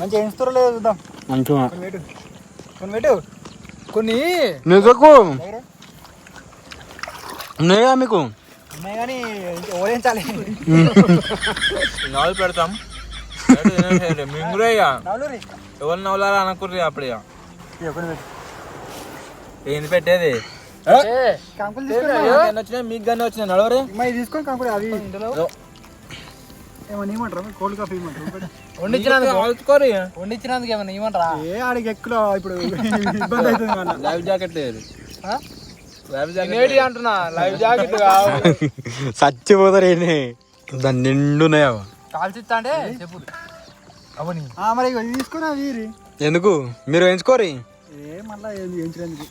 Speaker 2: మంచిగా ఎంచుతారో లేదో చూద్దాం.
Speaker 3: మంచిగా
Speaker 2: కొన్ని పెట్టు కొన్ని
Speaker 3: నిజకు ఉన్నాయా మీకు?
Speaker 2: ఉన్నాయి కానీ ఓడించాలి.
Speaker 1: నవ్వులు పెడతాం మింగురే
Speaker 2: నవ్వులు
Speaker 1: ఎవరు నవ్వులారా అనుకుర్రి అప్పుడు ఇక
Speaker 2: కొన్ని పెట్టు.
Speaker 1: ఏంది పెట్టేది
Speaker 2: కంకులు
Speaker 1: వచ్చినాయి మీకు కానీ వచ్చినాయి నడవరే
Speaker 2: తీసుకొని తీసుకొని కంకులు అవి ఏమన్నా ఇవ్వమంటారా? Cold coffee ఇవ్వమంటారు?
Speaker 1: వండించినందుకు ఏమన్నా ఇవ్వమంటారా?
Speaker 2: ఏ ఆడికి ఎక్కువ ఇప్పుడు ఇబ్బంది అవుతుంది మన.
Speaker 1: లైఫ్ జాకెట్ లేదు అంటున్నా లైఫ్ జాకెట్
Speaker 3: చచ్చిపోతారు ఏంటి దాన్ని నిండున్నాయా?
Speaker 1: కాల్చిస్తా అంటే చెప్పు అవని
Speaker 2: మరి ఇవి తీసుకొని అవి ఇయ్యిరి.
Speaker 3: ఎందుకు మీరు ఎంచుకోరి?
Speaker 2: మళ్ళీ ఏంచినందుకు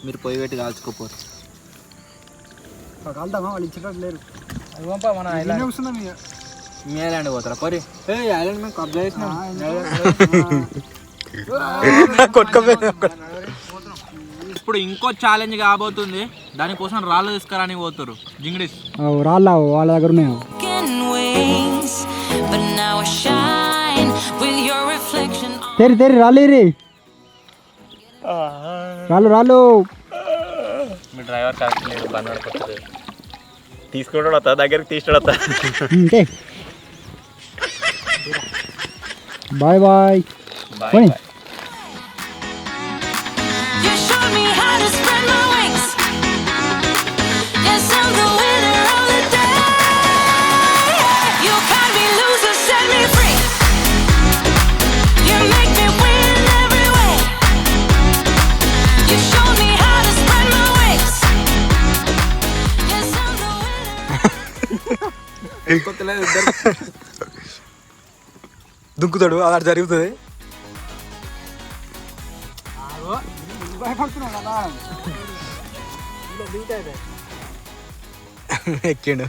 Speaker 1: మీరు పొయ్యి పెట్టి కాల్చుకోపోరు
Speaker 2: కాలుతామా? వాళ్ళు ఇచ్చేటట్టు లేరు.
Speaker 1: అది పంప మన
Speaker 2: ఇలానే కూర్చున్నాం ఇక.
Speaker 1: మీ ఐలాండ్ పోతారా పోరి ఐలాండ్ మేము కబ్జా చేసినాం ఇప్పుడు ఇంకో ఛాలెంజ్ కాబోతుంది. దానికోసం రాళ్ళు తీసుకురాని పోతారు జింగిడీస్.
Speaker 2: రాళ్ళ వాళ్ళ దగ్గర ఉన్నాయి. తెరి తెరి రాళ్ళు రాళ్ళు రాళ్ళు.
Speaker 1: మీ డ్రైవర్ కరెక్ట్ లేదు బండి నడపలేదు తీసుకుంటాడు వస్తా దగ్గరికి తీసుకుని
Speaker 2: బాయ్ బాయ్.
Speaker 3: దుంకుతాడు అలా జరుగుతుంది. ఎక్కిండు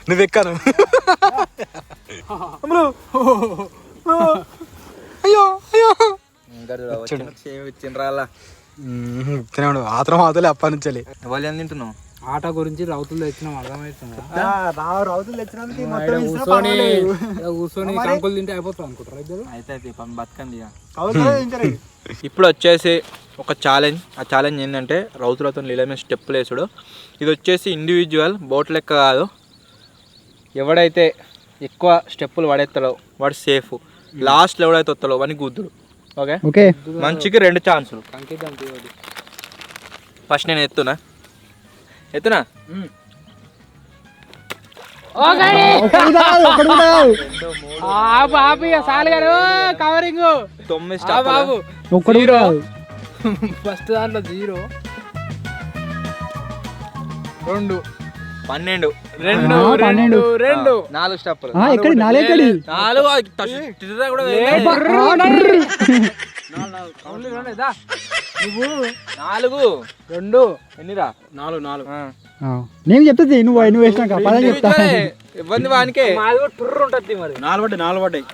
Speaker 3: నువ్వు ఎక్కాను. అయ్యో అయ్యో తిన్నాడు ఆత్రం అవుతలే అప్పటి నుంచి.
Speaker 1: వాళ్ళు ఏం తింటున్నావు?
Speaker 3: ఆట గురించి రౌతులు తెచ్చినాం అర్థమవుతుంది.
Speaker 2: రౌతులు తెచ్చినందుకు
Speaker 3: కూర్చొని కంకులు తింటే అయిపోతుంది అనుకుంటారు ఇద్దరు.
Speaker 1: అయితే బతకండి. ఇప్పుడు వచ్చేసి ఒక ఛాలెంజ్. ఆ ఛాలెంజ్ ఏంటంటే రౌతులతో నీళ్ళ మీద స్టెప్పులు వేసుడు. ఇది వచ్చేసి ఇండివిజువల్ బోట్ లెక్క కాదు. ఎవడైతే ఎక్కువ స్టెప్పులు పడేస్తాడో వాడు సేఫ్. లాస్ట్లో ఎవడైతే వస్తాడో వాడిని గుద్దుడు. Okay
Speaker 2: okay.
Speaker 1: మంచికి 2 ఛాన్సులు. ఫస్ట్ నేను ఎత్తునా
Speaker 3: కవరింగ్
Speaker 1: 9 స్టాప్
Speaker 3: ఫస్ట్ దాంట్లో 0 2 12 2
Speaker 1: 4 స్టాప్లు. 4 2 ఎన్నిరా? 4
Speaker 2: నేను చెప్తుంది నువ్వు వేసినాక చెప్తా.
Speaker 1: ఇబ్బంది వానికే
Speaker 3: టూర్ ఉంటుంది మరి.
Speaker 2: 4 పడ్డాయి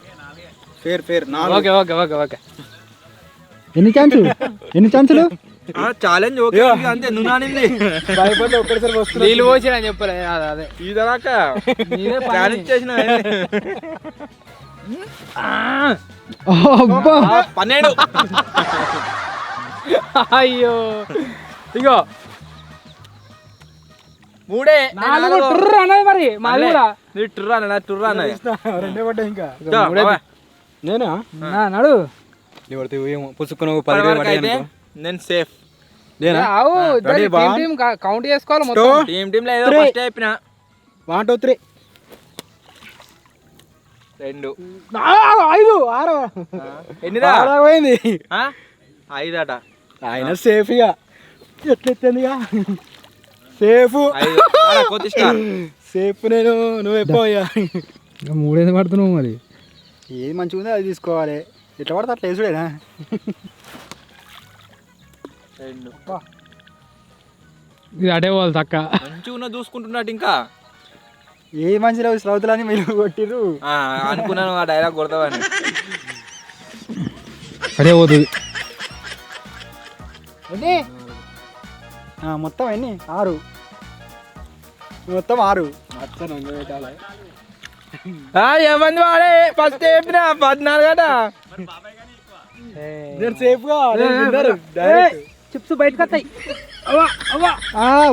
Speaker 2: fair fair.
Speaker 3: Okay okay okay okay.
Speaker 2: ఎన్ని ఛాన్సులు?
Speaker 1: ఛాలెంజ్ ఓకే అంతే. నువ్వు నానింది
Speaker 3: భయపడి ఒక్కసారి వస్తుంది. నీళ్ళు పోసి అని చెప్పలే అదే
Speaker 1: ఇదాకా ప్లాన్ చేసిన 12.
Speaker 3: అయ్యో ఇగో 3 4 అన్నది మరి మాది కూడా.
Speaker 1: టూర్ అన్నది
Speaker 2: 2 పడ్డాయి ఇంకా.
Speaker 3: నేనా నడు
Speaker 2: పుసుకుని
Speaker 1: నేను సేఫ్.
Speaker 3: కౌంట్ చేసుకోవాలి మొత్తం.
Speaker 1: టీమ్ లో ఏదో ఫస్ట్ అయిపోయినా
Speaker 2: 1 2 3
Speaker 1: 2
Speaker 2: 5 6
Speaker 1: ఎన్నిరా?
Speaker 2: పోయింది
Speaker 1: 5 అట.
Speaker 2: ఆయన సేఫ్ ఇక ఎట్లెత్తిందిగా సేఫ్ సేఫ్. నేను నువ్వు ఎప్పుడు ఇక 3 పడుతున్నావు మరి. ఏది మంచిగా ఉందో అది తీసుకోవాలి. ఎట్లా పడితే అట్లా వేసుడేనా?
Speaker 1: 2
Speaker 3: ఇది అడే వాళ్ళు తక్క
Speaker 1: మంచిగా చూసుకుంటున్నట్టు. ఇంకా
Speaker 2: ఏ మంచిగా శ్రౌతులని మీరు కొట్టిర్రు
Speaker 1: అనుకున్నాను. ఆ డైలాగ్ కొడతావని.
Speaker 3: అదే పోతుంది
Speaker 2: మొత్తం ఎన్ని? 6 మొత్తం 6.
Speaker 1: ఏమంది వాడే ఫస్ట్ చెప్పిన 14 అట.
Speaker 2: సేఫ్గా
Speaker 3: చిప్స్ బయటకు వస్తాయి.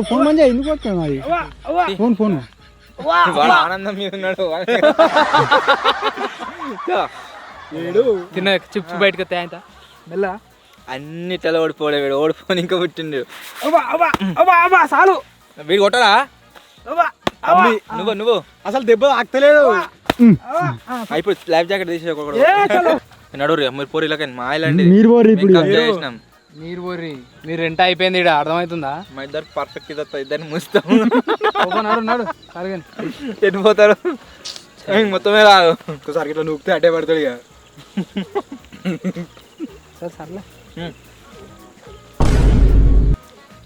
Speaker 2: ఫోన్ మంచిగా ఎందుకు వస్తుంది అది ఫోన్
Speaker 1: ఆనందం మీద ఉన్నాడు.
Speaker 3: తిన్న చిప్స్ బయటకు వస్తాయి అంట మెల్ల
Speaker 1: అన్నిట్లలో ఓడిపోలే వీడు, ఓడిపోని ఇంకా పుట్టిండు.
Speaker 3: చాలు
Speaker 1: వీడు కొట్టరా నువ్వు
Speaker 2: అసలు దెబ్బ ఆగతలేదు.
Speaker 1: అయిపోయి లైఫ్ జాకెట్ తీసే నడురు మీరు పోరీలకి మాయలండి.
Speaker 2: మీరు పోరు ఇప్పుడు
Speaker 1: చేసినాం.
Speaker 3: మీరు పోర్రి, మీరు రెంట అయిపోయింది ఇక్కడ అర్థమవుతుందా?
Speaker 1: మా ఇద్దరు పర్ఫెక్ట్ ఇది ఇద్దరిని ముస్తాం.
Speaker 3: నాడు నాడు అరగండి
Speaker 1: ఎట్టిపోతారు మొత్తమే రాదు.
Speaker 2: ఒకసారి ఇట్లా నూపితే అడ్డే పడతాడు ఇక.
Speaker 3: సరే సర్లే.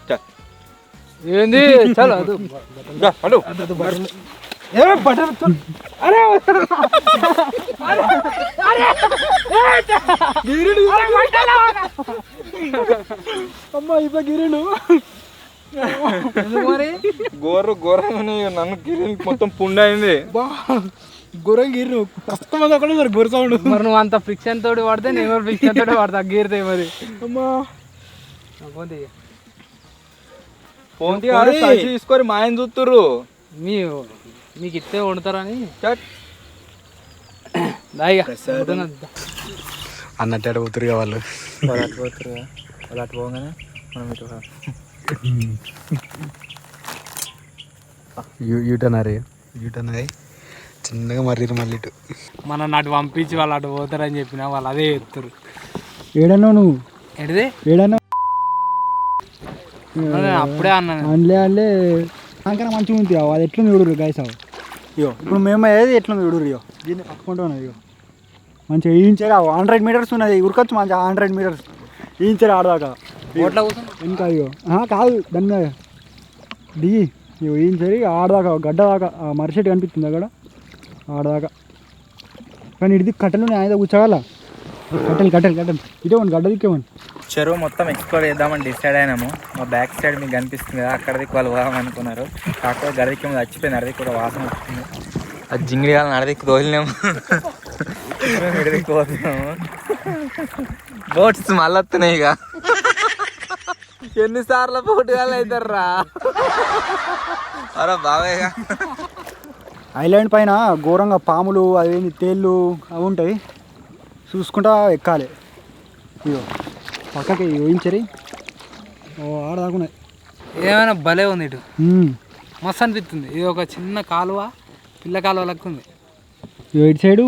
Speaker 1: చల్.
Speaker 3: ఏంది చలో అది
Speaker 2: అమ్మా ఇప్ప గిరిను
Speaker 3: మరి
Speaker 1: ఘోరంగా నన్ను గిరి మొత్తం పుండు అయింది.
Speaker 2: గొర్రె గిరిను కష్టమంది అక్కడ గొర్రె సౌండ్.
Speaker 3: మరి నువ్వు అంత ఫ్రిక్షన్ తోటి వాడితే నేను కూడా ఫ్రిక్షన్ తోటి వాడతా గీరుతాయి మరి.
Speaker 2: అమ్మా
Speaker 1: ఫోన్ తీసుకొని మా ఆయన చూస్తుర్రు.
Speaker 3: మీకు ఇస్తే వండుతారని దాయిగా
Speaker 2: అన్నట్టు పోతురుగా వాళ్ళు.
Speaker 1: అలా పోగానే మనం ఇటు
Speaker 2: యూటర్న్ అయ్యి చిన్నగా మర్రిరు మళ్ళీ ఇటు.
Speaker 3: మన నాటు పంపించి వాళ్ళు అటు పోతారని చెప్పిన వాళ్ళు అదే చెప్తారు.
Speaker 2: ఏడన్నా నువ్వు
Speaker 3: ఏంటిది
Speaker 2: ఏడన్నా
Speaker 3: అప్పుడే అన్నాను.
Speaker 2: అండ్లే అంకన మంచిగా ఉంది. అది ఎట్లా చూడరు గాయస్. ఇగో ఇప్పుడు మేము ఏది ఎట్లా చూడరు. ఇగో దీన్ని పట్టుకుంటూ ఉన్నది. ఇగో మంచిగా ఈయించారు. 100 మీటర్స్ ఉన్నది ఉరకొచ్చు మంచిగా. 100 మీటర్స్ ఈయించారు ఆడదాకా ఇంకా. ఇగో కాదు దాని మీద దిగి ఇగో ఈయించారు ఆడదాకా గడ్డ దాకా మరిషెట్ కనిపిస్తుంది అక్కడ ఆడదాకా. కానీ ఇడిది కట్టెలు ఆయన కూర్చోగల కట్టెలు ఇదే గడ్డ దిక్కేమని.
Speaker 1: చెరువు మొత్తం ఎక్స్ప్లోర్ చేద్దామని డిసైడ్ అయినాము. మా బ్యాక్ సైడ్ మీకు కనిపిస్తుంది కదా, అక్కడికి వాళ్ళు పోదాం అనుకున్నారు. కాకపోతే గడికి ముందు చచ్చిపోయింది. అడికి కూడా వాసన వస్తుంది. అది జింగిడి కాలని అడికి తోలినాము. ఇడికి పోతున్నాము. బోట్స్ మళ్ళీ వస్తున్నాయి. ఇక ఎన్నిసార్లు పోటీగాళ్ళు అవుతారా అరే బాబాయ్గా.
Speaker 2: ఐలాండ్ పైన ఘోరంగా పాములు అవేంటి తేళ్ళు అవి ఉంటాయి. చూసుకుంటా ఎక్కాలి. ఇగో పక్కకి ఊహించరి ఆడదాకున్నాయి.
Speaker 3: ఏమైనా భలే ఉంది ఇటు మస్తు అనిపిస్తుంది. ఇది ఒక చిన్న కాలువ, పిల్ల కాలువ లెక్క ఉంది.
Speaker 2: ఇటు సైడు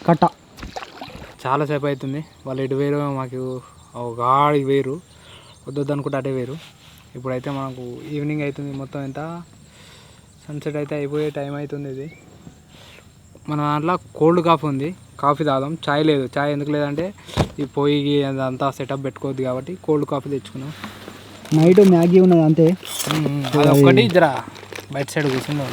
Speaker 2: కట్ట.
Speaker 3: చాలాసేపు అవుతుంది. వాళ్ళు ఇటు వేరు, మాకు ఒక ఆడికి వేరు, వద్దొద్దు అనుకుంటే అటే వేరు. ఇప్పుడైతే మనకు ఈవినింగ్ అవుతుంది. మొత్తం ఎంత సన్సెట్ అయితే అయిపోయే టైం అవుతుంది. ఇది మన దాంట్లో కోల్డ్ కాఫీ ఉంది. కాఫీ తాగుదాం. చాయ్ లేదు. చాయ్ ఎందుకు లేదంటే ఈ పొయ్యి అదంతా సెటప్ పెట్టుకోవద్దు కాబట్టి కోల్డ్ కాఫీ తెచ్చుకున్నాం.
Speaker 2: నైట్ మ్యాగీ ఉన్నది అంతే.
Speaker 3: అది ఒక్కటి జర బయట సైడ్ కూర్చుంది.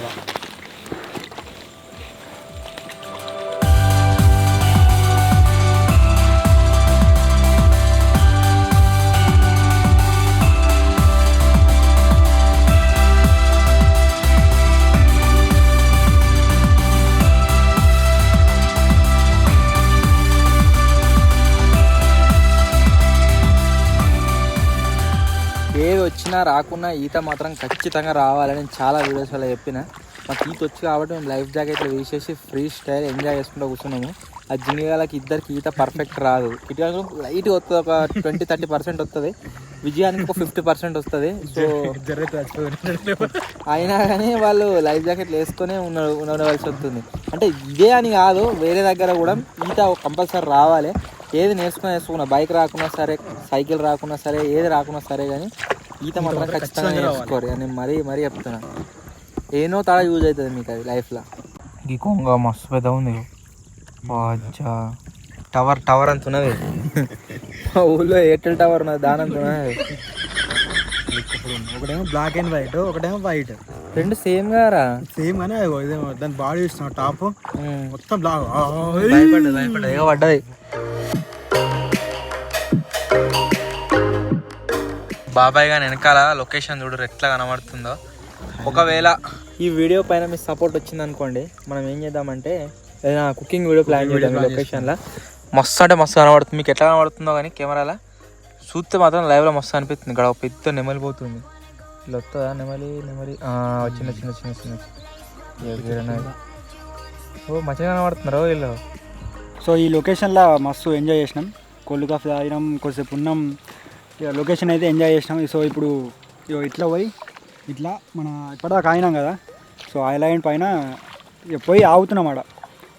Speaker 1: ఏది వచ్చినా రాకున్నా ఈత మాత్రం ఖచ్చితంగా రావాలని చాలా వీడియోస్లో చెప్పిన. మాకు ఈత వచ్చి కాబట్టి మేము లైఫ్ జాకెట్లు వేసేసి ఫ్రీ స్టైల్ ఎంజాయ్ చేసుకుంటూ కూర్చున్నాము. ఆ జింగిగాలకి ఇద్దరికి ఈత పర్ఫెక్ట్ రాదు. ఇటు లైట్గా వస్తుంది, ఒక 20-30% వస్తుంది. విజయానికి ఒక 50% వస్తుంది. సో అయినా కానీ వాళ్ళు లైఫ్ జాకెట్లు వేసుకొని ఉండవలసి వస్తుంది. అంటే ఇదే అని కాదు, వేరే దగ్గర కూడా ఈత కంపల్సరీ రావాలి. ఏది నేర్చుకున్నా బైక్ రాకున్నా సరే, సైకిల్ రాకున్నా సరే, ఏది రాకున్నా సరే కానీ ఈత మాత్రం ఖచ్చితంగా నేర్చుకోరు. నేను మరీ చెప్తున్నా. ఏనో తడ యూజ్ అవుతుంది మీకు అది లైఫ్లో. ఈ కొంగ మస్తు పెద్ద ఉంది. టవర్ అంత ఉన్నది. మా ఊళ్ళో ఎయిర్టెల్ టవర్ ఉన్నది, దాని అంత ఉన్నది.
Speaker 2: ఒకటేమో బ్లాక్ అండ్ వైట్, ఒకటేమో వైట్.
Speaker 1: రెండు సేమ్ గారా?
Speaker 2: సేమ్ కానీ దాని బాడీ ఇస్తున్నా టాప్ మొత్తం బ్లాక్.
Speaker 1: భయపడ్డా పడ్డది. బాబాయ్ గాని వెనకాల లొకేషన్ చూడరు ఎట్లా కనబడుతుందో. ఒకవేళ ఈ వీడియో పైన మీ సపోర్ట్ వచ్చింది అనుకోండి, మనం ఏం చేద్దామంటే ఏదైనా కుకింగ్ వీడియో ప్లాన్ చేద్దాం ఈ లొకేషన్లో. మస్తు అంటే మస్తు కనబడుతుంది. మీకు ఎట్లా కనబడుతుందో కానీ కెమెరాలో చూస్తే మాత్రం లైవ్లో మస్తు అనిపిస్తుంది. ఇక్కడ పెద్ద నెమలి పోతుంది. ఇలా వస్తుందా నెమలి చిన్న చిన్న చిన్న చిన్న ఓ మంచిగా కనబడుతున్నారు వీళ్ళు.
Speaker 2: సో ఈ లొకేషన్లో మస్తు ఎంజాయ్ చేసినాం. కోల్డ్ కాఫీ తాగినాం, కొద్దిసేపు ఉన్నాం. ఇక లొకేషన్ అయితే ఎంజాయ్ చేసినాం. సో ఇప్పుడు ఇట్లా పోయి ఇట్లా మన ఇప్పటిదాకా ఆగినాం కదా. సో ఐలాండ్ పైన ఇక పోయి ఆగుతున్నాం ఆడ.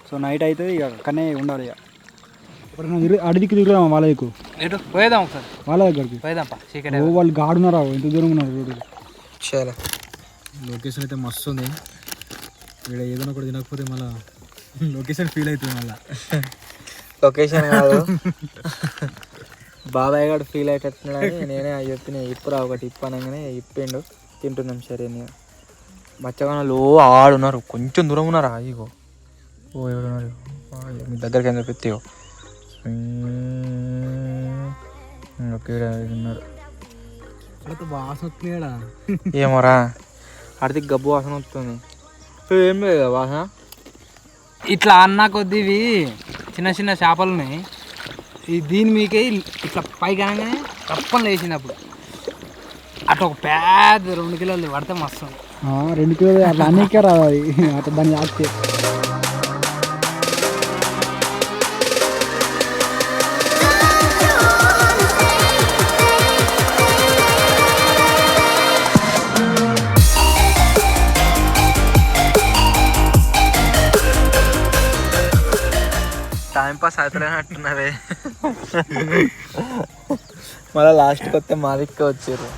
Speaker 2: సో నైట్ అయితే ఇక అక్కడనే ఉండాలి. ఇక ఇప్పుడు అడిదికి తిరుగుదాం వాళ్ళ దిక్కు.
Speaker 3: ఎటు పోయేద్దాం ఒకసారి
Speaker 2: వాళ్ళ దగ్గరికి
Speaker 3: పోయేదాంపా.
Speaker 2: వాళ్ళు గాడున్నారా, ఎంత దూరం ఉన్నారు రోడ్డు.
Speaker 1: చాలా
Speaker 2: లొకేషన్ అయితే మస్తు ఉంది. ఇక్కడ ఏదైనా ఒకటి తినకపోతే మళ్ళీ లొకేషన్ ఫీల్ అవుతుంది. మళ్ళీ
Speaker 1: లొకేషన్ కాదు బాబాయ్ గారు ఫీల్ అయ్యేటట్టున్నాడని నేనే చెప్పిన ఇప్పురా ఒకటి ఇప్పు అనగానే ఇప్పిండు. తింటున్నాం సరే. మచ్చగానలో ఆడున్నారు, కొంచెం దూరం ఉన్నారా. ఇగో ఓ ఎవడున్నారు మీ దగ్గరికి ఎంత పెట్టి ఓకే ఉన్నారు.
Speaker 2: వాసన వస్తున్నాడా
Speaker 1: ఏమోరా ఆడికి గబ్బు వాసన వస్తుంది. ఏం లేదు వాసన.
Speaker 3: ఇట్లా అన్నా కొద్ది ఇవి చిన్న చిన్న చేపలు ఉన్నాయి. దీని మీకే ఇట్లా పైకి అనగానే తప్పని లేచినప్పుడు అట్లా ఒక పెద్ద 2 కిలోలు పడితే మస్తు.
Speaker 2: 2 కిలోలు అట్లా అన్నికే రావాలి అట్లా దాన్ని ఆడితే.
Speaker 1: టైం పాస్ అవుతలేనట్టున్నవే. మళ్ళీ లాస్ట్కి వస్తే మా దిక్కే వచ్చారు.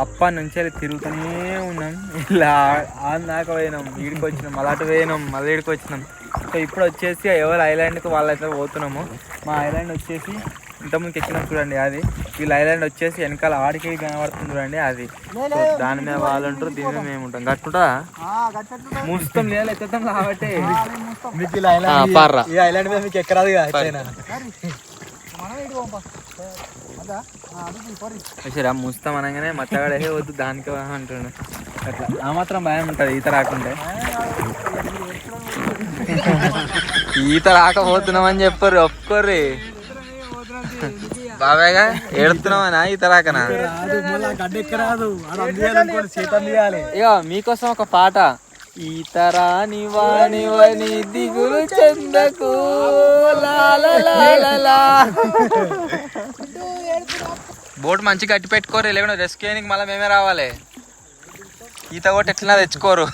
Speaker 1: అప్పటి నుంచి తిరుగుతూనే ఉన్నాం. ఇలా దాకా పోయినాం, ఈడికి వచ్చినాం, మళ్ళీ అటు పోయినాం, మళ్ళీ ఈడికి వచ్చినాం. సో ఇప్పుడు వచ్చేసి ఎవరు ఐలాండ్కి వాళ్ళైతే పోతున్నాము. మా ఐలాండ్ వచ్చేసి ఇంతకుముందుకు ఎక్కినాం చూడండి అది. వీళ్ళ ఐలాండ్ వచ్చేసి వెనకాల ఆడికి కనబడుతుంది చూడండి అది. దాని మీద వాళ్ళు ఉంటారు, దీని మీద మేము ఉంటాం. గట్టుడా ముస్తాం లేదా ఎత్తాం కాబట్టి
Speaker 2: ఈ ఐలాండ్ మీద మీకు ఎక్కరాదు.
Speaker 1: సరే ముస్తాం అనగానే మచ్చగాడే వద్దు దానికి అంటుండే. అట్లా ఆ మాత్రం భయం ఉంటుంది ఈత రాకుంటే. ఈత రాకపోతున్నామని చెప్పరు, ఒప్పుకోర్రి. బాబాయ్గా ఏడుతున్నామనా ఈత రాకనా? ఇక మీకోసం ఒక పాట. ఈతరాని వాణివని దిగులు చెందకు బోట్ మంచి గట్టి పెట్టుకోరు, లేకుండా రెస్క్యూ చేయడానికి మళ్ళీ మేమే రావాలి. ఈత కూడా ఎట్లా తెచ్చుకోరు.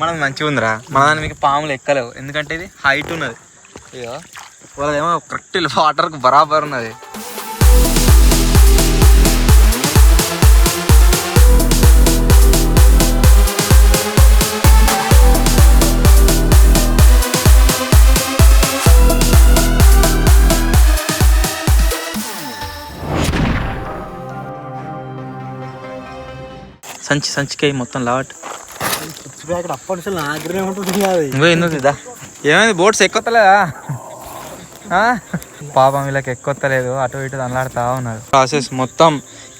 Speaker 1: మనం మంచిగా ఉందిరా, మన దాన్ని మీకు పాములు ఎక్కలేవు, ఎందుకంటే ఇది హైట్ ఉన్నది. ఇక వాళ్ళదేమో కరెక్ట్ వాటర్కి బరాబర్ ఉన్నది. సంచికాయ మొత్తం లావట్ ఎందుకుదా ఏమైంది? బోట్స్ ఎక్కొత్తలేదా? పాపం వీళ్ళకి ఎక్కొత్తలేదు, అటు ఇటు అల్లాడుతూ ఉన్నారు. ప్రాసెస్ మొత్తం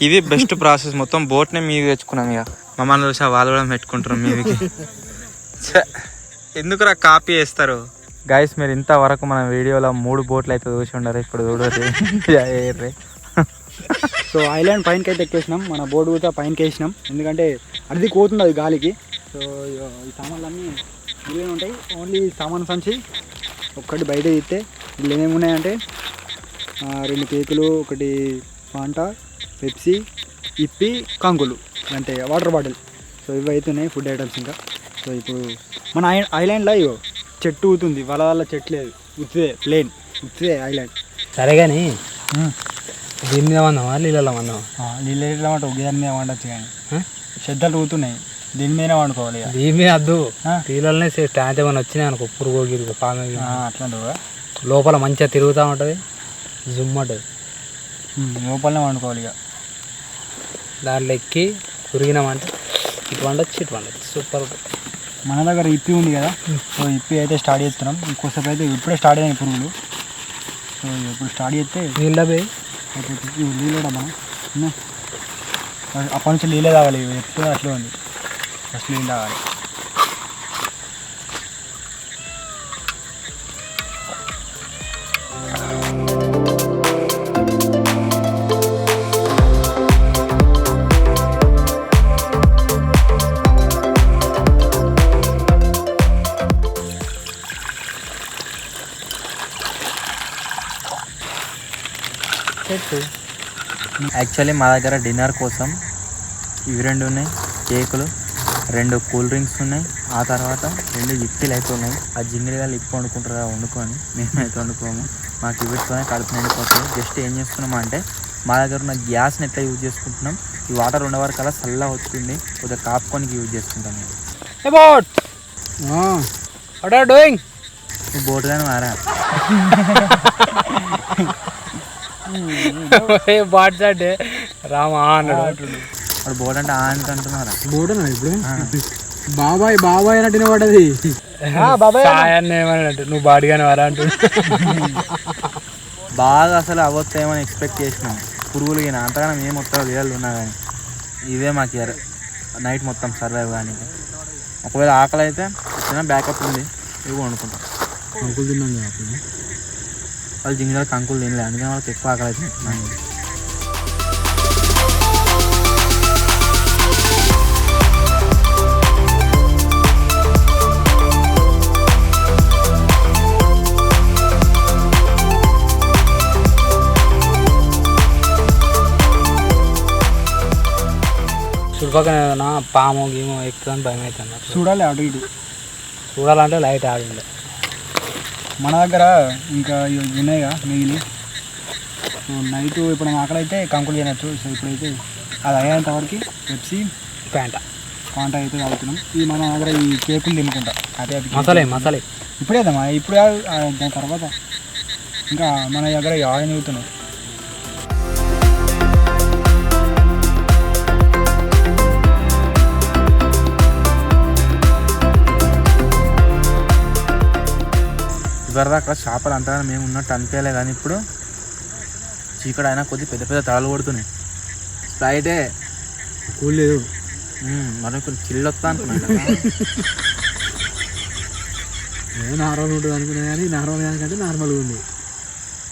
Speaker 1: ఇది బెస్ట్ ప్రాసెస్. మొత్తం బోట్నే మీద తెచ్చుకున్నాం. ఇక మమ్మల్ని చూసా వాళ్ళు కూడా పెట్టుకుంటారు మీదికి. ఎందుకురా కాపీ వేస్తారు గైస్? మీరు ఇంతవరకు మన వీడియోలో 3 బోట్లు అయితే చూసి ఉండరు, ఇప్పుడు చూడరు.
Speaker 2: సో ఐలాండ్ పైనకి అయితే ఎక్కేసినాం, మన బోర్డు కూడా పైనకి వేసినాం, ఎందుకంటే అది కోతుంది అది గాలికి. సో ఈ సామాన్లు అన్నీ ఇవే ఉంటాయి. ఓన్లీ సామాన్ సంచి ఒక్కటి బయట తీస్తే వీళ్ళు ఏమేమి ఉన్నాయంటే 2 కేకులు, 1 ఫాంటా, పెప్సీ, ఇప్పి, కంకులు, అంటే వాటర్ బాటిల్. సో ఇవి అవుతున్నాయి ఫుడ్ ఐటమ్స్. ఇంకా సో ఇప్పుడు మన ఐలాండ్లో ఇగో చెట్టు ఊతుంది, వాళ్ళ చెట్టు లేదు, ఉత్తిదే ప్లేన్, ఉత్తిదే ఐలాండ్.
Speaker 3: సరే కానీ దీని మీద వందామా నీళ్ళలో వందామా?
Speaker 2: నీళ్ళ మాట దాని మీద వండొచ్చు, కానీ శ్రద్ధలు ఊతున్నాయి, దీని మీదనే వండుకోవాలి.
Speaker 3: దీని మీద వద్దు, నీళ్ళనే ట్యాంక్ ఏమైనా వచ్చినాయి అనుకో, పురుగు గిరుగు పాము
Speaker 2: అట్లాంటివి
Speaker 3: లోపల మంచిగా తిరుగుతూ ఉంటుంది, జుమ్ ఉంటుంది,
Speaker 2: లోపలనే వండుకోవాలి. ఇక
Speaker 3: దాంట్లో ఎక్కి ఉరిగినామంటే ఇటు వండొచ్చు ఇటు వండొచ్చు సూపర్.
Speaker 2: మన దగ్గర ఇప్పి ఉంది కదా, సో ఇప్పి అయితే స్టార్ట్ చేస్తున్నాం. ఇంకోసేపు అయితే ఇప్పుడే స్టార్ట్ అయినాయి పురుగులు. సో ఇప్పుడు స్టార్ట్ చేస్తే
Speaker 3: నీళ్ళ పోయి
Speaker 2: అయిపోతుంది. నీళ్ళు మనం అప్పటి నుంచి నీళ్ళే తాగాలి. ఎప్పుడు అట్లే ఉంది, ఫస్ట్ నీళ్ళు తాగాలి.
Speaker 1: యాక్చువల్లీ మా దగ్గర డిన్నర్ కోసం ఇవి 2 ఉన్నాయి, కేకులు 2 కూల్ డ్రింక్స్ ఉన్నాయి, ఆ తర్వాత 2 ఇప్పీలు అయితే ఉన్నాయి. ఆ జింగిలిగా ఇప్పి వండుకుంటారా వండుకొని, మేమైతే వండుకోము. మాకు ఇవిటితోనే కడుపు నిండిపోతుంది. జస్ట్ ఏం చేస్తున్నామా అంటే మా దగ్గర ఉన్న గ్యాస్ని ఎట్లా యూజ్ చేసుకుంటున్నాం, ఈ వాటర్ ఉండేవరకల్లా చల్లగా వచ్చింది, కొద్దిగా కాపుకోనికి యూజ్ చేసుకుంటాం.
Speaker 3: What are doing?
Speaker 1: బోట్ కానీ మారా
Speaker 3: బాట్స్ అంటే రామా అన్నాడు.
Speaker 1: వాడు బోట్ అంటే ఆనికి అంటున్నారా?
Speaker 2: బోర్డు ఇప్పుడు బాబాయ్ బాబాయ్ అన్నట్టు పడ్డది.
Speaker 3: సాయాన్ని ఏమన్నట్టు నువ్వు బాడిగానే వారా అంటు.
Speaker 1: బాగా అసలు అవొస్తాయేమని ఎక్స్పెక్ట్ చేసినాం. పురుగులు కానీ అంతగానో మేము మొత్తం వేళ్ళు ఉన్నా కానీ ఇవే మాకు నైట్ మొత్తం సర్వైవ్ కానీ. ఒకవేళ ఆకలి అయితే వచ్చినా బ్యాకప్ ఉంది, ఇవి వండుకుంటాం.
Speaker 2: కంకులు తిన్నాం కదా,
Speaker 1: వాళ్ళు జింగిలో కంకులు తినలే, అందుకని వాళ్ళకి ఎక్కువ ఆకలి అవుతుంది.
Speaker 3: చుట్టుపక్కల ఏదైనా పాము గీమో ఎక్కుదని భయం అవుతుంది.
Speaker 2: చూడాలి అటు ఇటు.
Speaker 3: చూడాలంటే లైట్ ఆడింది.
Speaker 2: మన దగ్గర ఇంకా ఇవి ఉన్నాయిగా మిగిలి. సో నైట్ ఇప్పుడు ఆకలి అయితే కంకులు తినచ్చు. సో ఇప్పుడైతే అది అయ్యేంత వరకు పెప్సీ పాంట అయితే తాగుతున్నాం. ఈ మన దగ్గర ఈ కేకులు తినుకుంటా
Speaker 3: మసాలే
Speaker 2: ఇప్పుడేదమ్మా, ఇప్పుడు దాని తర్వాత ఇంకా మన దగ్గర ఆయిల్ తిరుగుతున్నాం.
Speaker 1: ఇవరిదాకా చేపలు అంతగా మేము ఉన్నట్టు అనిపించలే, కానీ ఇప్పుడు చీకటి అయినా కొద్ది పెద్ద పెద్ద తలలు కొడుతున్నాయి. స్ప్రైటే
Speaker 2: కూలేదు,
Speaker 1: మరి కొంచెం చిల్లు వస్తా అనుకున్నాను.
Speaker 2: నార్మల్ ఉంటుంది అనుకున్నా కానీ నార్మల్ దానికంటే నార్మల్గా ఉంది.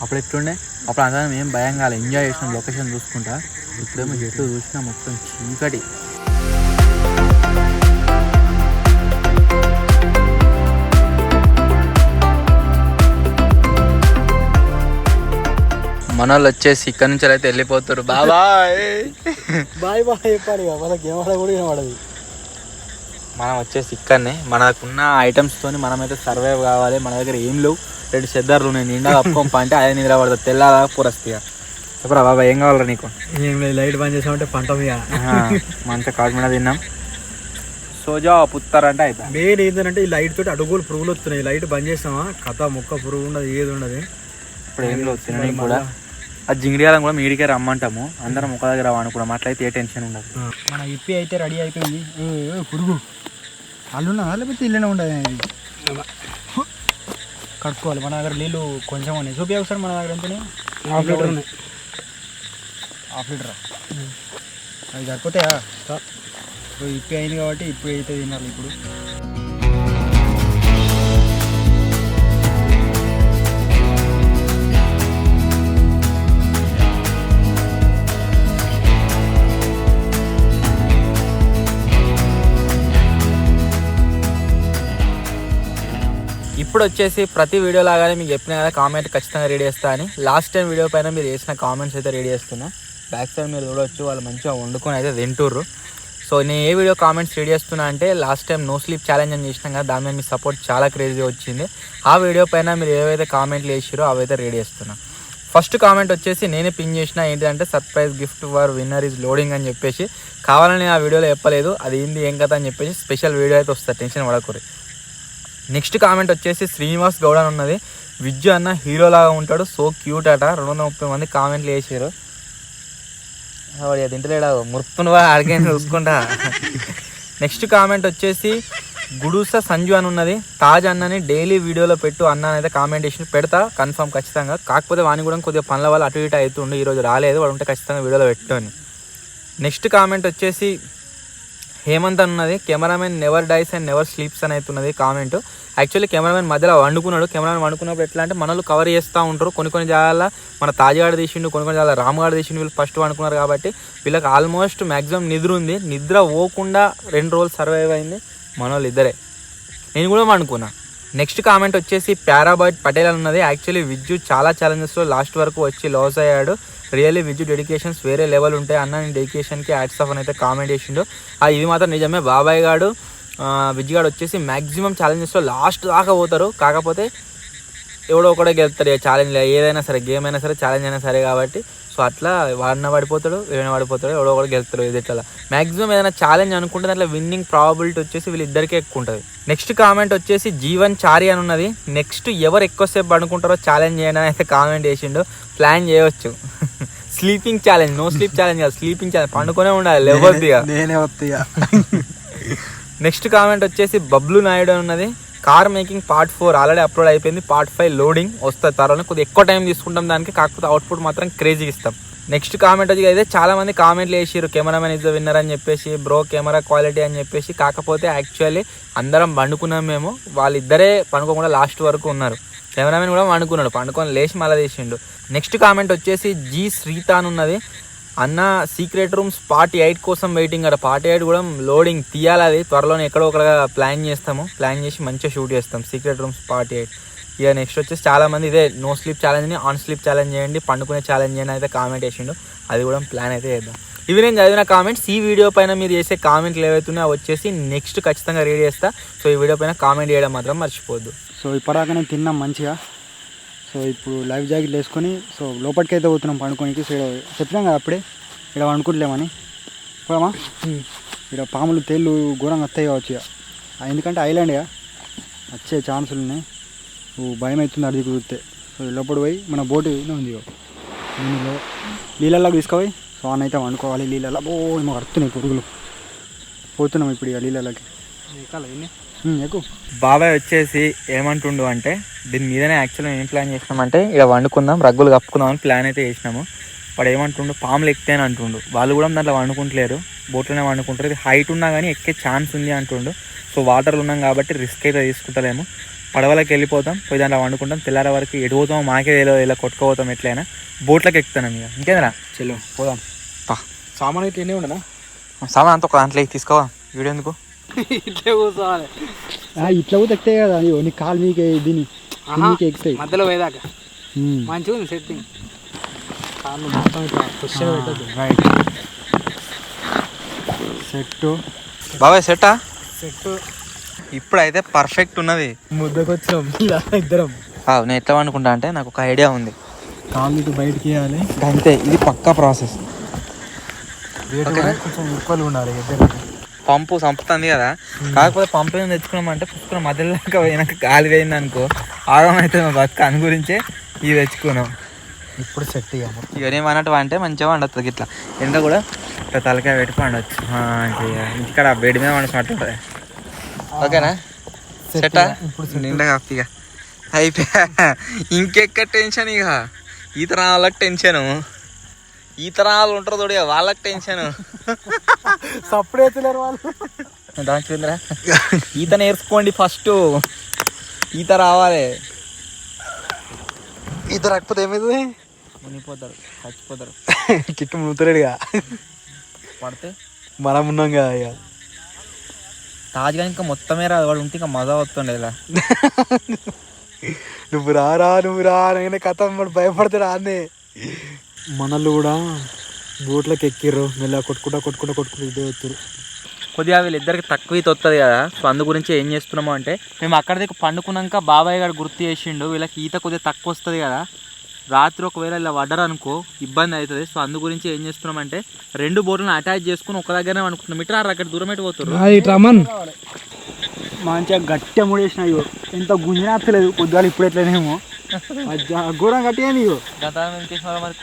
Speaker 1: అప్పుడు ఎట్లుండే, అప్పుడు అంతా మేము భయం కాలే, ఎంజాయ్ చేసినాం లొకేషన్ చూసుకుంటా. ఇప్పుడేమో ఎటు చూసినా మొత్తం చీకటి. మన వాళ్ళు వచ్చేసి ఇక్కడ నుంచి అయితే వెళ్ళిపోతారు. బాబాయ్
Speaker 2: బాయ్ బాయ్ చెప్పాలి, వాళ్ళకి ఏమన్నా కూడా ఏమడదు.
Speaker 1: మనం వచ్చేసి ఇక్కడనే మనకున్న ఐటమ్స్తోని మనమైతే సర్వైవ్ కావాలి. మన దగ్గర ఏం లేవు, 2 చెద్దర్లు ఉన్నాయి, నిండా కప్పుకోంప అంటే అదే నిద్ర పడుతుంది, తెల్లారా పూరస్తిగా. చెప్పరా బాబా ఏం కావాలరా నీకు?
Speaker 2: ఏం లేదు, లైట్ బంద్ చేసామంటే పంట మీద
Speaker 1: మంచిగా కాటు మీద తిన్నాం. సోజా పుత్తారంటే అయిపోయి.
Speaker 2: మెయిన్ ఏంటంటే ఈ లైట్ తోటి అడుగులు పురుగులు వస్తున్నాయి. లైట్ బంద్ చేస్తామా కథ ముక్క పురుగు ఉండదు, ఏది ఉండదు.
Speaker 1: ఇప్పుడు ఏం లేవు తినడానికి కూడా. అది జింగిడియాలను కూడా మీడికే రమ్మంటాము, అందరం ఒక దగ్గర అనుకున్నాం, అట్లయితే ఏ టెన్షన్ ఉండదు.
Speaker 2: మన ఇప్పి అయితే రెడీ అయిపోయింది. పురుగు అల్లున్నా లేకపోతే ఇల్లునే ఉండదు, కడుక్కోవాలి. మన దగ్గర నీళ్ళు కొంచెం ఉన్నాయి, చూపి ఒకసారి. మన దగ్గర ఎంతనే?
Speaker 3: 1/2 లీటర్ ఉన్నాయి.
Speaker 2: 1/2 లీటరా? అవి సరిపోతాయా? ఇప్పి అయింది కాబట్టి ఇప్పుడు అయితే తినాలి. ఇప్పుడు
Speaker 1: ఇప్పుడు వచ్చేసి ప్రతి వీడియో లాగానే మీకు చెప్పిన కదా కామెంట్ ఖచ్చితంగా రెడీ చేస్తా అని. లాస్ట్ టైం వీడియో పైన మీరు చేసిన కామెంట్స్ అయితే రెడీ చేస్తున్నా. బ్యాక్ సైడ్ మీరు చూడవచ్చు, వాళ్ళు మంచిగా వండుకొని అయితే తింటుర్రు. సో నేను ఏ వీడియో కామెంట్స్ రెడీ చేస్తున్నా అంటే last time no sleep challenge అని చేసినాం కదా, దాని మీద మీ సపోర్ట్ చాలా క్రేజీగా వచ్చింది. ఆ వీడియో పైన మీరు ఏవైతే కామెంట్లు వేసిరో అవైతే రెడీ చేస్తున్నా. ఫస్ట్ కామెంట్ వచ్చేసి నేనే పిన్ చేసిన, ఏంటంటే surprise gift for winner is loading అని చెప్పేసి. కావాలని ఆ వీడియోలో చెప్పలేదు, అది ఏంది ఏం కదా అని చెప్పేసి స్పెషల్ వీడియో అయితే వస్తుంది, టెన్షన్ పడకూరి. నెక్స్ట్ కామెంట్ వచ్చేసి శ్రీనివాస్ గౌడ్ అని ఉన్నది. విజ్జు అన్న హీరో లాగా ఉంటాడు, సో క్యూట్ అట. 230 మంది కామెంట్లు వేసారు. వాడు తింటలేడా మురుపునువా అడిగే చూసుకుంటా. నెక్స్ట్ కామెంట్ వచ్చేసి గుడుస సంజు అని ఉన్నది. తాజ్ అన్నని డైలీ వీడియోలో పెట్టు అన్న అయితే కామెంట్ చేసి పెడతా కన్ఫర్మ్ ఖచ్చితంగా. కాకపోతే వాని కూడా కొద్దిగా పనుల వల్ల అటు ఇటు అవుతుండే, ఈరోజు రాలేదు. వాడు ఉంటే ఖచ్చితంగా వీడియోలో పెట్టు అని. నెక్స్ట్ కామెంట్ వచ్చేసి హేమంత్ అని ఉన్నది. Cameraman never dies and never sleeps అని అవుతున్నది కామెంట్. యాక్చువల్లీ కెమెరామెన్ మధ్యలో వండుకున్నాడు. కెమెరామెన్ వండుకున్నప్పుడు ఎట్లా అంటే మనలు కవర్ చేస్తూ ఉంటారు. కొన్ని జాగాల మన తాజగాడు తీసిండు, కొన్ని జాగాల రామగాడు తీసిండు. వీళ్ళు ఫస్ట్ వండుకున్నారు కాబట్టి వీళ్ళకి ఆల్మోస్ట్ మ్యాక్సిమం నిద్ర ఉంది. నిద్ర పోకుండా 2 రోజులు సర్వైవ్ అయింది మన వాళ్ళు ఇద్దరే. నేను కూడా వండుకున్నా. నెక్స్ట్ కామెంట్ వచ్చేసి ప్యారాబాయిడ్ పటేల్ అని ఉన్నది. యాక్చువల్లీ విజ్జు చాలా ఛాలెంజెస్లో లాస్ట్ వరకు వచ్చి లాస్ అయ్యాడు. రియల్లీ విజ్జు డెడికేషన్స్ వేరే లెవెల్ ఉంటాయి అన్న, నేను డెడికేషన్కి హ్యాట్స్ ఆఫ్ అని అయితే కామెంట్ చేసిండు. ఇది మాత్రం నిజమే. బాబాయ్ గాడు విజ్జు గాడు వచ్చేసి మ్యాక్సిమం ఛాలెంజెస్లో లాస్ట్ దాకా పోతారు. కాకపోతే ఎవడో ఒకడే గెలుతాడు ఛాలెంజ్, ఏదైనా సరే గేమ్ అయినా సరే ఛాలెంజ్ అయినా సరే కాబట్టి. సో అట్లా వాడిన పడిపోతాడు, ఏమైనా పడిపోతాడు, ఎవడో ఒకటి గెలుతాడు. ఇది ఇట్లా మ్యాక్సిమం ఏదైనా ఛాలెంజ్ అనుకుంటే దాంట్లో విన్నింగ్ ప్రాబిలిటీ వచ్చేసి వీళ్ళిద్దరికీ ఎక్కువ ఉంటుంది. నెక్స్ట్ కామెంట్ వచ్చేసి జీవన్ చారి అని ఉన్నది. నెక్స్ట్ ఎవరు ఎక్కువసేపు పడుకుంటారో ఛాలెంజ్ చేయడం అయితే కామెంట్ చేసిండు. ప్లాన్ చేయవచ్చు. Sleeping challenge, no sleep challenge కాదు, స్లీపింగ్ ఛాలెంజ్. పండుకొనే ఉండాలి, లేవద్దిగా.
Speaker 2: నేనే వస్తాయా.
Speaker 1: నెక్స్ట్ కామెంట్ వచ్చేసి బబ్లు నాయుడు అని ఉన్నది. Car making part 4 already upload అయిపోయింది. పార్ట్ 5 లోడింగ్ వస్తుంది త్వరలో. కొద్దిగా ఎక్కువ టైం తీసుకుంటాం దానికి, కాకపోతే అవుట్పుట్ మాత్రం క్రేజీగా ఇస్తాం. నెక్స్ట్ కామెంట్ వచ్చి అయితే చాలా మంది కామెంట్లు వేసారు కెమెరామెన్ ఇస్ ద విన్నర్ అని చెప్పేసి, బ్రో కెమెరా క్వాలిటీ అని చెప్పేసి. కాకపోతే యాక్చువల్లీ అందరం పండుకున్నాం మేము, వాళ్ళిద్దరే పండుకోకుండా లాస్ట్ వరకు ఉన్నారు. కెమెరామెన్ కూడా పండుకున్నాడు, పండుకొని లేచి మళ్ళీ తీసిండు. నెక్స్ట్ కామెంట్ వచ్చేసి జీ శ్రీత అని ఉన్నది. అన్న సీక్రెట్ రూమ్స్ పార్ట్ 8 కోసం వెయిటింగ్ అట. పార్ట్ 8 కూడా లోడింగ్ తీయాలి, అది త్వరలోనే ఎక్కడో ఒకడ ప్లాన్ చేస్తాము. ప్లాన్ చేసి మంచిగా షూట్ చేస్తాం సీక్రెట్ రూమ్స్ పార్ట్ 8. ఇక నెక్స్ట్ వచ్చేసి చాలామంది ఇదే నో స్లీప్ ఛాలెంజ్ని ఆన్ స్లీప్ ఛాలెంజ్ చేయండి, పండుకునే ఛాలెంజ్ చేయండి అయితే కామెంట్ చేసిండు. అది కూడా ప్లాన్ అయితే చేద్దాం. ఇవి నేను చదివిన కామెంట్స్. ఈ వీడియో పైన మీరు చేసే కామెంట్లు ఏవైతున్నాయో వచ్చేసి నెక్స్ట్ ఖచ్చితంగా రీడ్ చేస్తా. సో ఈ వీడియో పైన కామెంట్ చేయడం మాత్రం మర్చిపోవద్దు.
Speaker 2: సో ఇప్పటిదాకానే తిన్నాం మంచిగా. సో ఇప్పుడు లైఫ్ జాకెట్ వేసుకొని సో లోపలికి అయితే పోతున్నాం పండుకోనికి. సో చెప్పినాం కదా అప్పుడే ఇక్కడ వండుకుంటలేమని. పోమా, ఇక్కడ పాములు తేళ్ళు ఘోరంగా వస్తాయి కావచ్చు ఇక, ఎందుకంటే ఐలాండ్గా వచ్చే ఛాన్సులు ఉన్నాయి. భయం అవుతుంది అడిగి కుదిరితే. సో లోపల పోయి మన బోటు ఉంది నీళ్ళలోకి తీసుకుపోయి సో అని అయితే వండుకోవాలి. నీళ్ళలో మాకు అడుతున్నాయి పురుగులు. పోతున్నాం ఇప్పుడు ఇక నీళ్ళలోకి. ఎక్కువ
Speaker 1: బాబాయ్ వచ్చేసి ఏమంటుండు అంటే, దీని మీదనే యాక్చువల్గా ఏం ప్లాన్ చేసినామంటే ఇక్కడ వండుకుందాం, రగ్గులు కప్పుకుందాం అని ప్లాన్ అయితే చేసినాము. వాడు ఏమంటుండు, పాములు ఎక్కితేనే అంటుండు. వాళ్ళు కూడా దాంట్లో వండుకుంటలేరు, బోట్లోనే వండుకుంటారు. ఇది హైట్ ఉన్నా కానీ ఎక్కే ఛాన్స్ ఉంది అంటుండు. సో వాటర్లు ఉన్నాం కాబట్టి రిస్క్ అయితే తీసుకుంటలేము. పడవలకి వెళ్ళిపోతాం, పోయి దాంట్లో వండుకుంటాం. తెల్లార వరకు ఎటు పోతామో మాకే తెలియదు, ఇలా కొట్టుకుపోతాం. ఎట్లయినా బోట్లోకి ఎక్కుతాను ఇక. ఇంకేంద్రా
Speaker 2: చెల్లు పోదాం. సామాన్ అయితే ఎన్ని ఉండనా?
Speaker 1: సామాన్ అంతా ఒక దాంట్లో తీసుకోవా, వీడియో ఎందుకు
Speaker 3: ఇట్లా కూర్చోవాలి.
Speaker 2: ఇట్లా కూడా ఎక్కుతాయి కదా, నీ కాలు మీకే దీన్ని ఎక్కుతాయి
Speaker 3: మధ్యలో పోయేదాకా. మంచిగా ఉంది సెట్టింగ్. కాళ్ళు మొత్తం ఇట్లా క్వశ్చన్ పెట్టదు.
Speaker 2: రైట్ సెట్
Speaker 1: బాబాయ్ సెట్టా?
Speaker 3: సెట్
Speaker 1: ఇప్పుడైతే పర్ఫెక్ట్ ఉన్నది.
Speaker 3: ముద్దకు వచ్చినాం ఇలా ఇద్దరం.
Speaker 1: నేను ఎట్లా అనుకుంటా అంటే నాకు ఒక ఐడియా ఉంది.
Speaker 2: కాళ్ళు ఇటు బయటికి వేయాలి
Speaker 1: అంతే, ఇది పక్కా ప్రాసెస్.
Speaker 2: కొంచెం ఈక్వల్ ఉండాలి ఇద్దరు.
Speaker 1: పంపు చంపుతుంది కదా, కాకపోతే పంపు ఏం తెచ్చుకున్నామంటే పుష్కరం మధ్యలో పోయినాక గాలి వేయింది అనుకో ఆగం అయితే మా బతుక. అని గురించే ఇవి తెచ్చుకున్నాం.
Speaker 2: ఇప్పుడు సెట్
Speaker 1: ఇవనేమన్నట్టు అంటే మంచిగా వండుతుంది. ఇట్లా ఎండ కూడా ఇట్లా తలకాయ పెట్టి పండవచ్చు. ఇక్కడ బెడ్ మీద వండుకున్నట్టు ఉంటుంది. ఓకేనా సెట్టా? నిండా కాఫీగా అయిపోయా. ఇంకెక్క టెన్షన్ ఇక. ఈత వాళ్ళకి టెన్షను, ఈత వాళ్ళు ఉంటారు తోడు వాళ్ళకి టెన్షన్.
Speaker 2: సప్పుడు అవుతున్నారు వాళ్ళు.
Speaker 1: దాంట్లో ఈత నేర్చుకోండి ఫస్ట్, ఈత రావాలి.
Speaker 2: ఈత రాకపోతే ఏమైతుంది?
Speaker 1: మునిగిపోతారు, చచ్చిపోతారు.
Speaker 2: కిట్టు మునుగుతాడుగా,
Speaker 1: పడితే
Speaker 2: మనం ఉన్నాం కదా ఇక.
Speaker 1: తాజ్గా ఇంకా మొత్తమే రాదు, వాడు ఉంటే ఇంకా మజా వస్తుండే. ఇలా
Speaker 2: నువ్వు రా అనగానే కథ వాడు భయపడతాడు. అన్నే మనల్ని కూడా బోట్లోకి ఎక్కిర్రు, మెల్ల కొట్టుకుంటా ఇదే వస్తారు.
Speaker 1: కొద్దిగా వీళ్ళిద్దరికి తక్కువ ఈత వస్తుంది కదా. సో అందు గురించి ఏం చేస్తున్నాము అంటే, మేము అక్కడ దగ్గర పండుకున్నాక బాబాయ్ గారు గుర్తు చేసిండు వీళ్ళకి ఈత కొద్దిగా తక్కువ వస్తుంది కదా, రాత్రి ఒకవేళ ఇలా పడ్డరు అనుకో ఇబ్బంది అవుతుంది. సో అందు గురించి ఏం చేస్తున్నామంటే 2 బోట్లను అటాచ్ చేసుకుని ఒక దగ్గరనే అనుకుంటున్నాం. ఇట్లా అక్కడ దూరం ఎటు పోతారు.
Speaker 2: మంచిగా గట్టిగా ముడేసిన ఇగో, ఎంత గుంజినలేదు పొద్దుగాలు. ఇప్పుడు ఎట్లనేమో ఘోరం గట్టిగా ఇగో
Speaker 1: మరి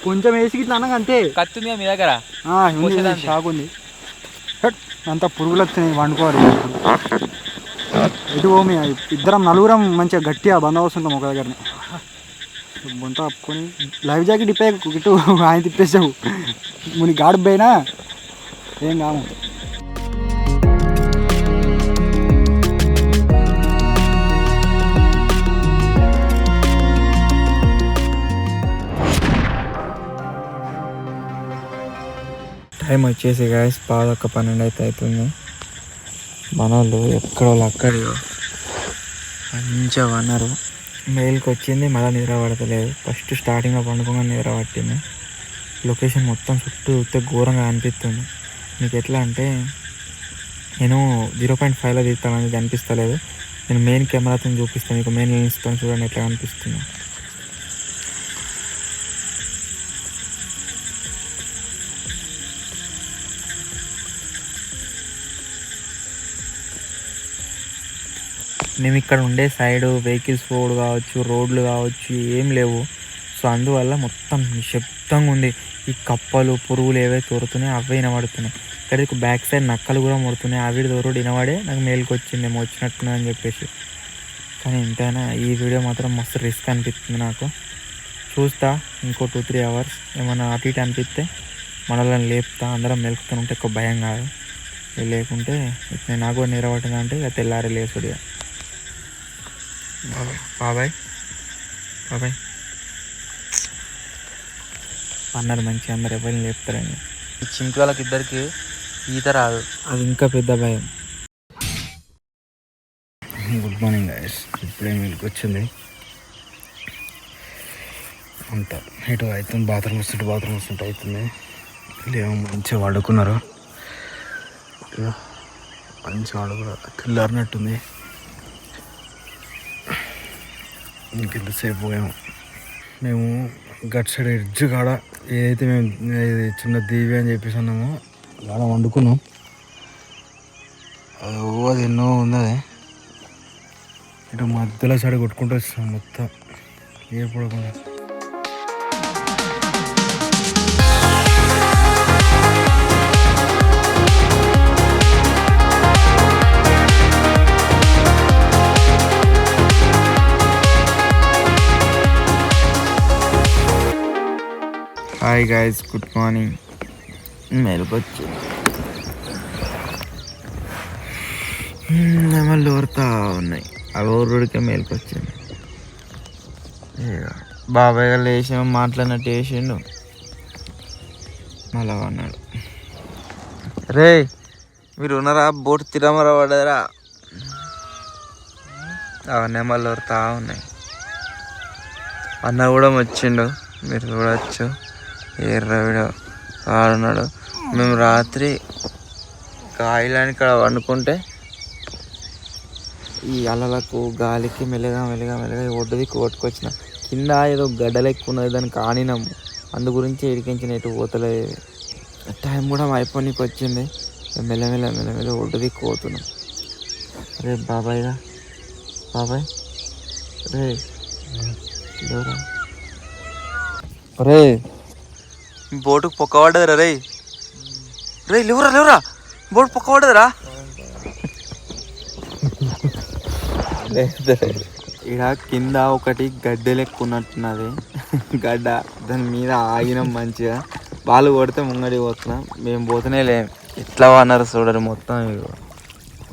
Speaker 2: కొంచెం వేసి ఇట్లా అనగా అంతే.
Speaker 1: కత్తి ఉంది మీ దగ్గర?
Speaker 2: షాక్ ఉంది. అంతా పురుగులు వచ్చినాయి, వండుకోవాలి. ఎటు పోమి ఇద్దరం నలుగురం మంచిగా గట్టిగా బందోబస్తు ఉంటాం ఒక దగ్గరనే. బొంత కప్పుకొని లైఫ్ జాకెట్ ఇప్పే ఇటు ఆయన తిప్పేసావు. ముని గాడి పోయినా ఏం కాము.
Speaker 3: టైం వచ్చేసి గాయస్ 11:12 అయితే అవుతుంది. మన వాళ్ళు ఎక్కడో అక్కడి మంచిగా అన్నారు. మెయిల్కి వచ్చింది, మళ్ళీ నిద్ర పడతలేదు. ఫస్ట్ స్టార్టింగ్లో పండుకోగా నిద్ర పట్టింది. లొకేషన్ మొత్తం చుట్టూ చూస్తే ఘోరంగా అనిపిస్తుంది. మీకు ఎట్లా అంటే నేను 0.5లో తీస్తానని అనిపిస్తలేదు. నేను మెయిన్ కెమెరాతో చూపిస్తాను మీకు, మెయిన్ లెన్స్తో చూడండి ఎట్లా అనిపిస్తుంది. మేము ఇక్కడ ఉండే సైడ్ వెహికల్స్ రోడ్ కావచ్చు, రోడ్లు కావచ్చు ఏం లేవు. సో అందువల్ల మొత్తం నిశ్శబ్దంగా ఉంది. ఈ కప్పలు పురుగులు ఏవైతే తోరుతున్నాయో అవే వినబడుతున్నాయి. ఇక్కడికి బ్యాక్ సైడ్ నక్కలు కూడా ముడుతున్నాయి. అవి తోరుడు వినబడే నాకు మేలుకి వచ్చింది ఏమో వచ్చినట్టున్నా అని చెప్పేసి. కానీ ఎంతైనా ఈ వీడియో మాత్రం మస్తు రిస్క్ అనిపిస్తుంది నాకు. చూస్తా ఇంకో 2-3 అవర్స్ ఏమన్నా అటు ఇటు అనిపిస్తే మనల్ని లేపుతా, అందరం మెలుకుతుంటే ఎక్కువ భయం కాదు. లేకుంటే ఇప్పుడు నాకు కూడా నిలబట్టిందంటే ఇక తెల్లారి లేసుడిగా. బాబాయ్ బాబాయ్ అన్నారు మంచిగా, అందరు ఎవరిని లేపుతారని. చింకి వాళ్ళకి ఇద్దరికి ఈత రాదు, అది ఇంకా పెద్ద భయం.
Speaker 2: Good morning guys. ఇప్పుడే మీకు వచ్చింది అంతా ఇటు అవుతుంది. బాత్రూమ్ వస్తుంటే అవుతుంది. లేవు మంచిగా వాడుకున్నారు, మంచిగా వాడుకున్నారు. తెల్లారినట్టుంది. ఇంకెంతసేపు మేము గట్ సైడ్ ఎడ్జ్ కాడ ఏదైతే మేము చిన్న దీవి అని చెప్పేసి అన్నామో కాడ వండుకున్నాం. అది ఎన్నో ఉంది. అది ఇటు మధ్యలో సైడ్ కొట్టుకుంటూ వస్తాం మొత్తం ఏర్పడకుండా.
Speaker 3: Hi guys, good morning. మెలుకొచ్చి నెమళ్ళు ఊరుతా ఉన్నాయి. అవి ఊరుడికే మేలుకొచ్చింది. బాబాయ్ గారు లేచాము, మాట్లాడినట్టు వేసిండు. మళ్ళా అన్నాడు, రే మీరు ఉన్నారా, బోట్ తిరమరా పడరా. నెమళ్ళు ఊరుతా ఉన్నాయి. అన్న కూడా వచ్చిండు, మీరు చూడవచ్చు. ఎర్రవిడ ఆడున్నాడు. మేము రాత్రి కాయలని ఇక్కడ వండుకుంటే ఈ అలలకు గాలికి మెల్లగా ఒడ్డుది కొట్టుకొచ్చిన కింద ఏదో గడ్డలెక్కు ఉన్నది, దానికి ఆనినాము. అందు గురించి ఇడికించిన ఎటు పోతలేదు. టైం కూడా అయిపోయికి వచ్చింది. మెల్లమెల్ల ఒడ్డుది పోతున్నాం. రే బాబాయ్ రే లేవురా, రే బోటుకు పొక్క పడ్డదిరా. రే లేవురా, బోటు పొక్క పడ్డదిరా. ఇక్కడ కింద ఒకటి గడ్డ లెక్కున్నట్టున్నది. గడ్డ దాని మీద ఆగినాం మంచిగా. వాళ్ళు కొడితే ముంగడి పోతున్నాం. మేము పోతూనే లేం. ఎట్లా అన్నారు చూడరు మొత్తం.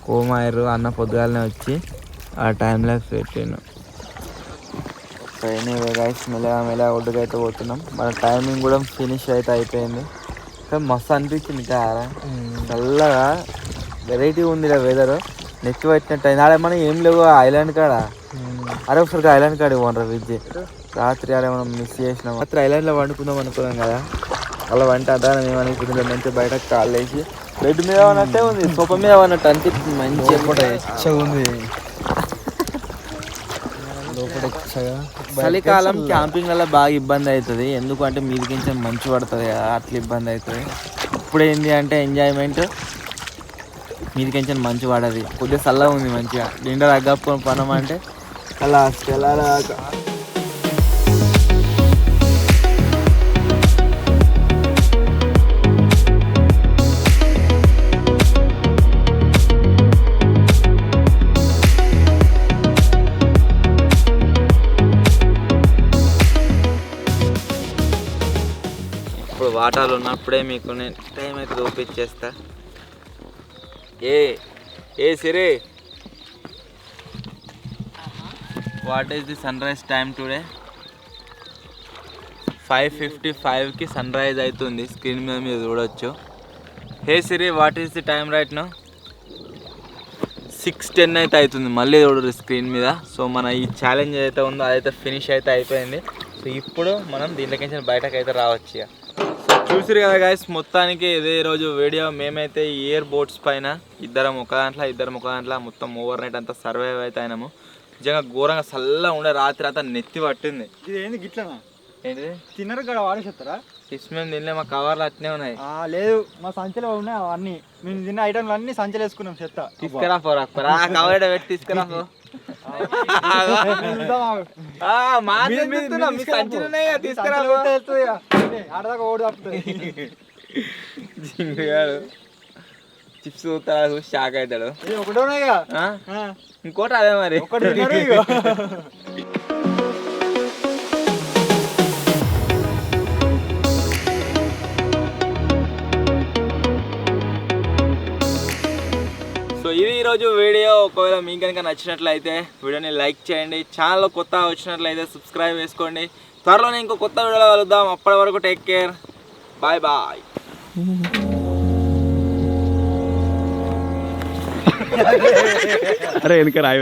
Speaker 3: కోమాయరు అన్న పొద్దుగాలనే వచ్చి ఆ టైంలో పెట్టాను. ట్రైన్ గైస్ మెల్లగా ఒడ్డుకైతే పోతున్నాం. మన టైమింగ్ కూడా ఫినిష్ అయితే అయిపోయింది. కానీ మస్తు అనిపించింది. కారా చల్లగా వెరైటీ ఉంది వెదర్. నెక్కి పెట్టినట్టు అయింది. ఆడ మనం ఏం లేవు ఐలాండ్ కాడ. అరే ఒకసారి ఐలాండ్ కాడ ఇవ్వండి విద్య. రాత్రి ఆడ మనం మిస్ చేసినాం. రాత్రి ఐలాండ్లో వండుకుందాం అనుకున్నాం కదా, అలా వంట అడ్డాను మేము అనుకుంటుంది. మంచిగా బయటకు కాళ్ళు వేసి బెడ్ మీద ఉన్నట్టే ఉంది, సోఫా మీద ఉన్నట్టు అనిపిస్తుంది. మంచిగా కూడా
Speaker 2: ఉంది.
Speaker 3: చలికాలం క్యాంపింగ్ వల్ల బాగా ఇబ్బంది అవుతుంది. ఎందుకంటే మీదికించి మంచు పడుతుంది కదా, అట్లా ఇబ్బంది అవుతుంది. ఇప్పుడు ఏంటి అంటే ఎంజాయ్మెంట్, మీదికించి మంచు పడది. కొద్దిగా చల్లగా ఉంది మంచిగా. నిండా తగ్గప్పుకొని పనం అంటే అలా తెల్లారాక
Speaker 4: ఆటోలు ఉన్నప్పుడే మీకు నేను టైం అయితే చూపించేస్తా. Hey Siri, what is the sunrise time today? 5:55కి సన్ రైజ్ అవుతుంది. స్క్రీన్ మీద మీరు చూడవచ్చు. Hey Siri, what is the time right now? 6:10 అయితే అవుతుంది. మళ్ళీ చూడరు స్క్రీన్ మీద. సో మన ఈ ఛాలెంజ్ అయితే ఉందో అదైతే ఫినిష్ అయితే అయిపోయింది. సో ఇప్పుడు మనం దీంట్లోకి బయటకు అయితే రావచ్చు. ఇక సో చూసిరు కదా గైస్, మొత్తానికి ఇదే రోజు వీడియో. మేమైతే ఇయర్ బోట్స్ పైన ఇద్దరం ఒక దాంట్లో మొత్తం ఓవర్ నైట్ అంతా సర్వైవ్ అయితే అయినాము. నిజంగా ఘోరంగా చల్లగా ఉండే, రాత్రి అంతా నెత్తి పట్టింది.
Speaker 2: ఇది ఏంది గిట్లనా?
Speaker 4: ఏంటిది?
Speaker 2: తిన్నరు కూడా వాడేసేస్తారా?
Speaker 4: ఫిష్ మేము తినలే, మా కవర్లు అట్నే ఉన్నాయి.
Speaker 2: లేదు, మా సంచిలో ఉన్నాయి అన్ని. మేము తిన్న ఐటమ్లు అన్ని సంచలు వేసుకున్నాం. చెత్త
Speaker 4: తీసుకురా పోరా, కవర్ పెట్టి తీసుకురా పో.
Speaker 2: ఆడదాకా ఓడి తప్పుతుంది.
Speaker 4: చిప్స్ చూస్తాడు, షాక్ అవుతాడు.
Speaker 2: ఒకటోనేగా,
Speaker 4: ఇంకోటి అదే మరి.
Speaker 2: ఒకటి
Speaker 4: సో ఇది ఈరోజు వీడియో. ఒకవేళ మీకు కనుక నచ్చినట్లయితే వీడియోని లైక్ చేయండి. ఛానల్లో కొత్త వచ్చినట్లయితే సబ్స్క్రైబ్ చేసుకోండి. త్వరలోనే ఇంకో కొత్త వీడియోలో కలుద్దాం. అప్పటి వరకు టేక్ కేర్, బాయ్ బాయ్.
Speaker 3: అరే వెనక రాయి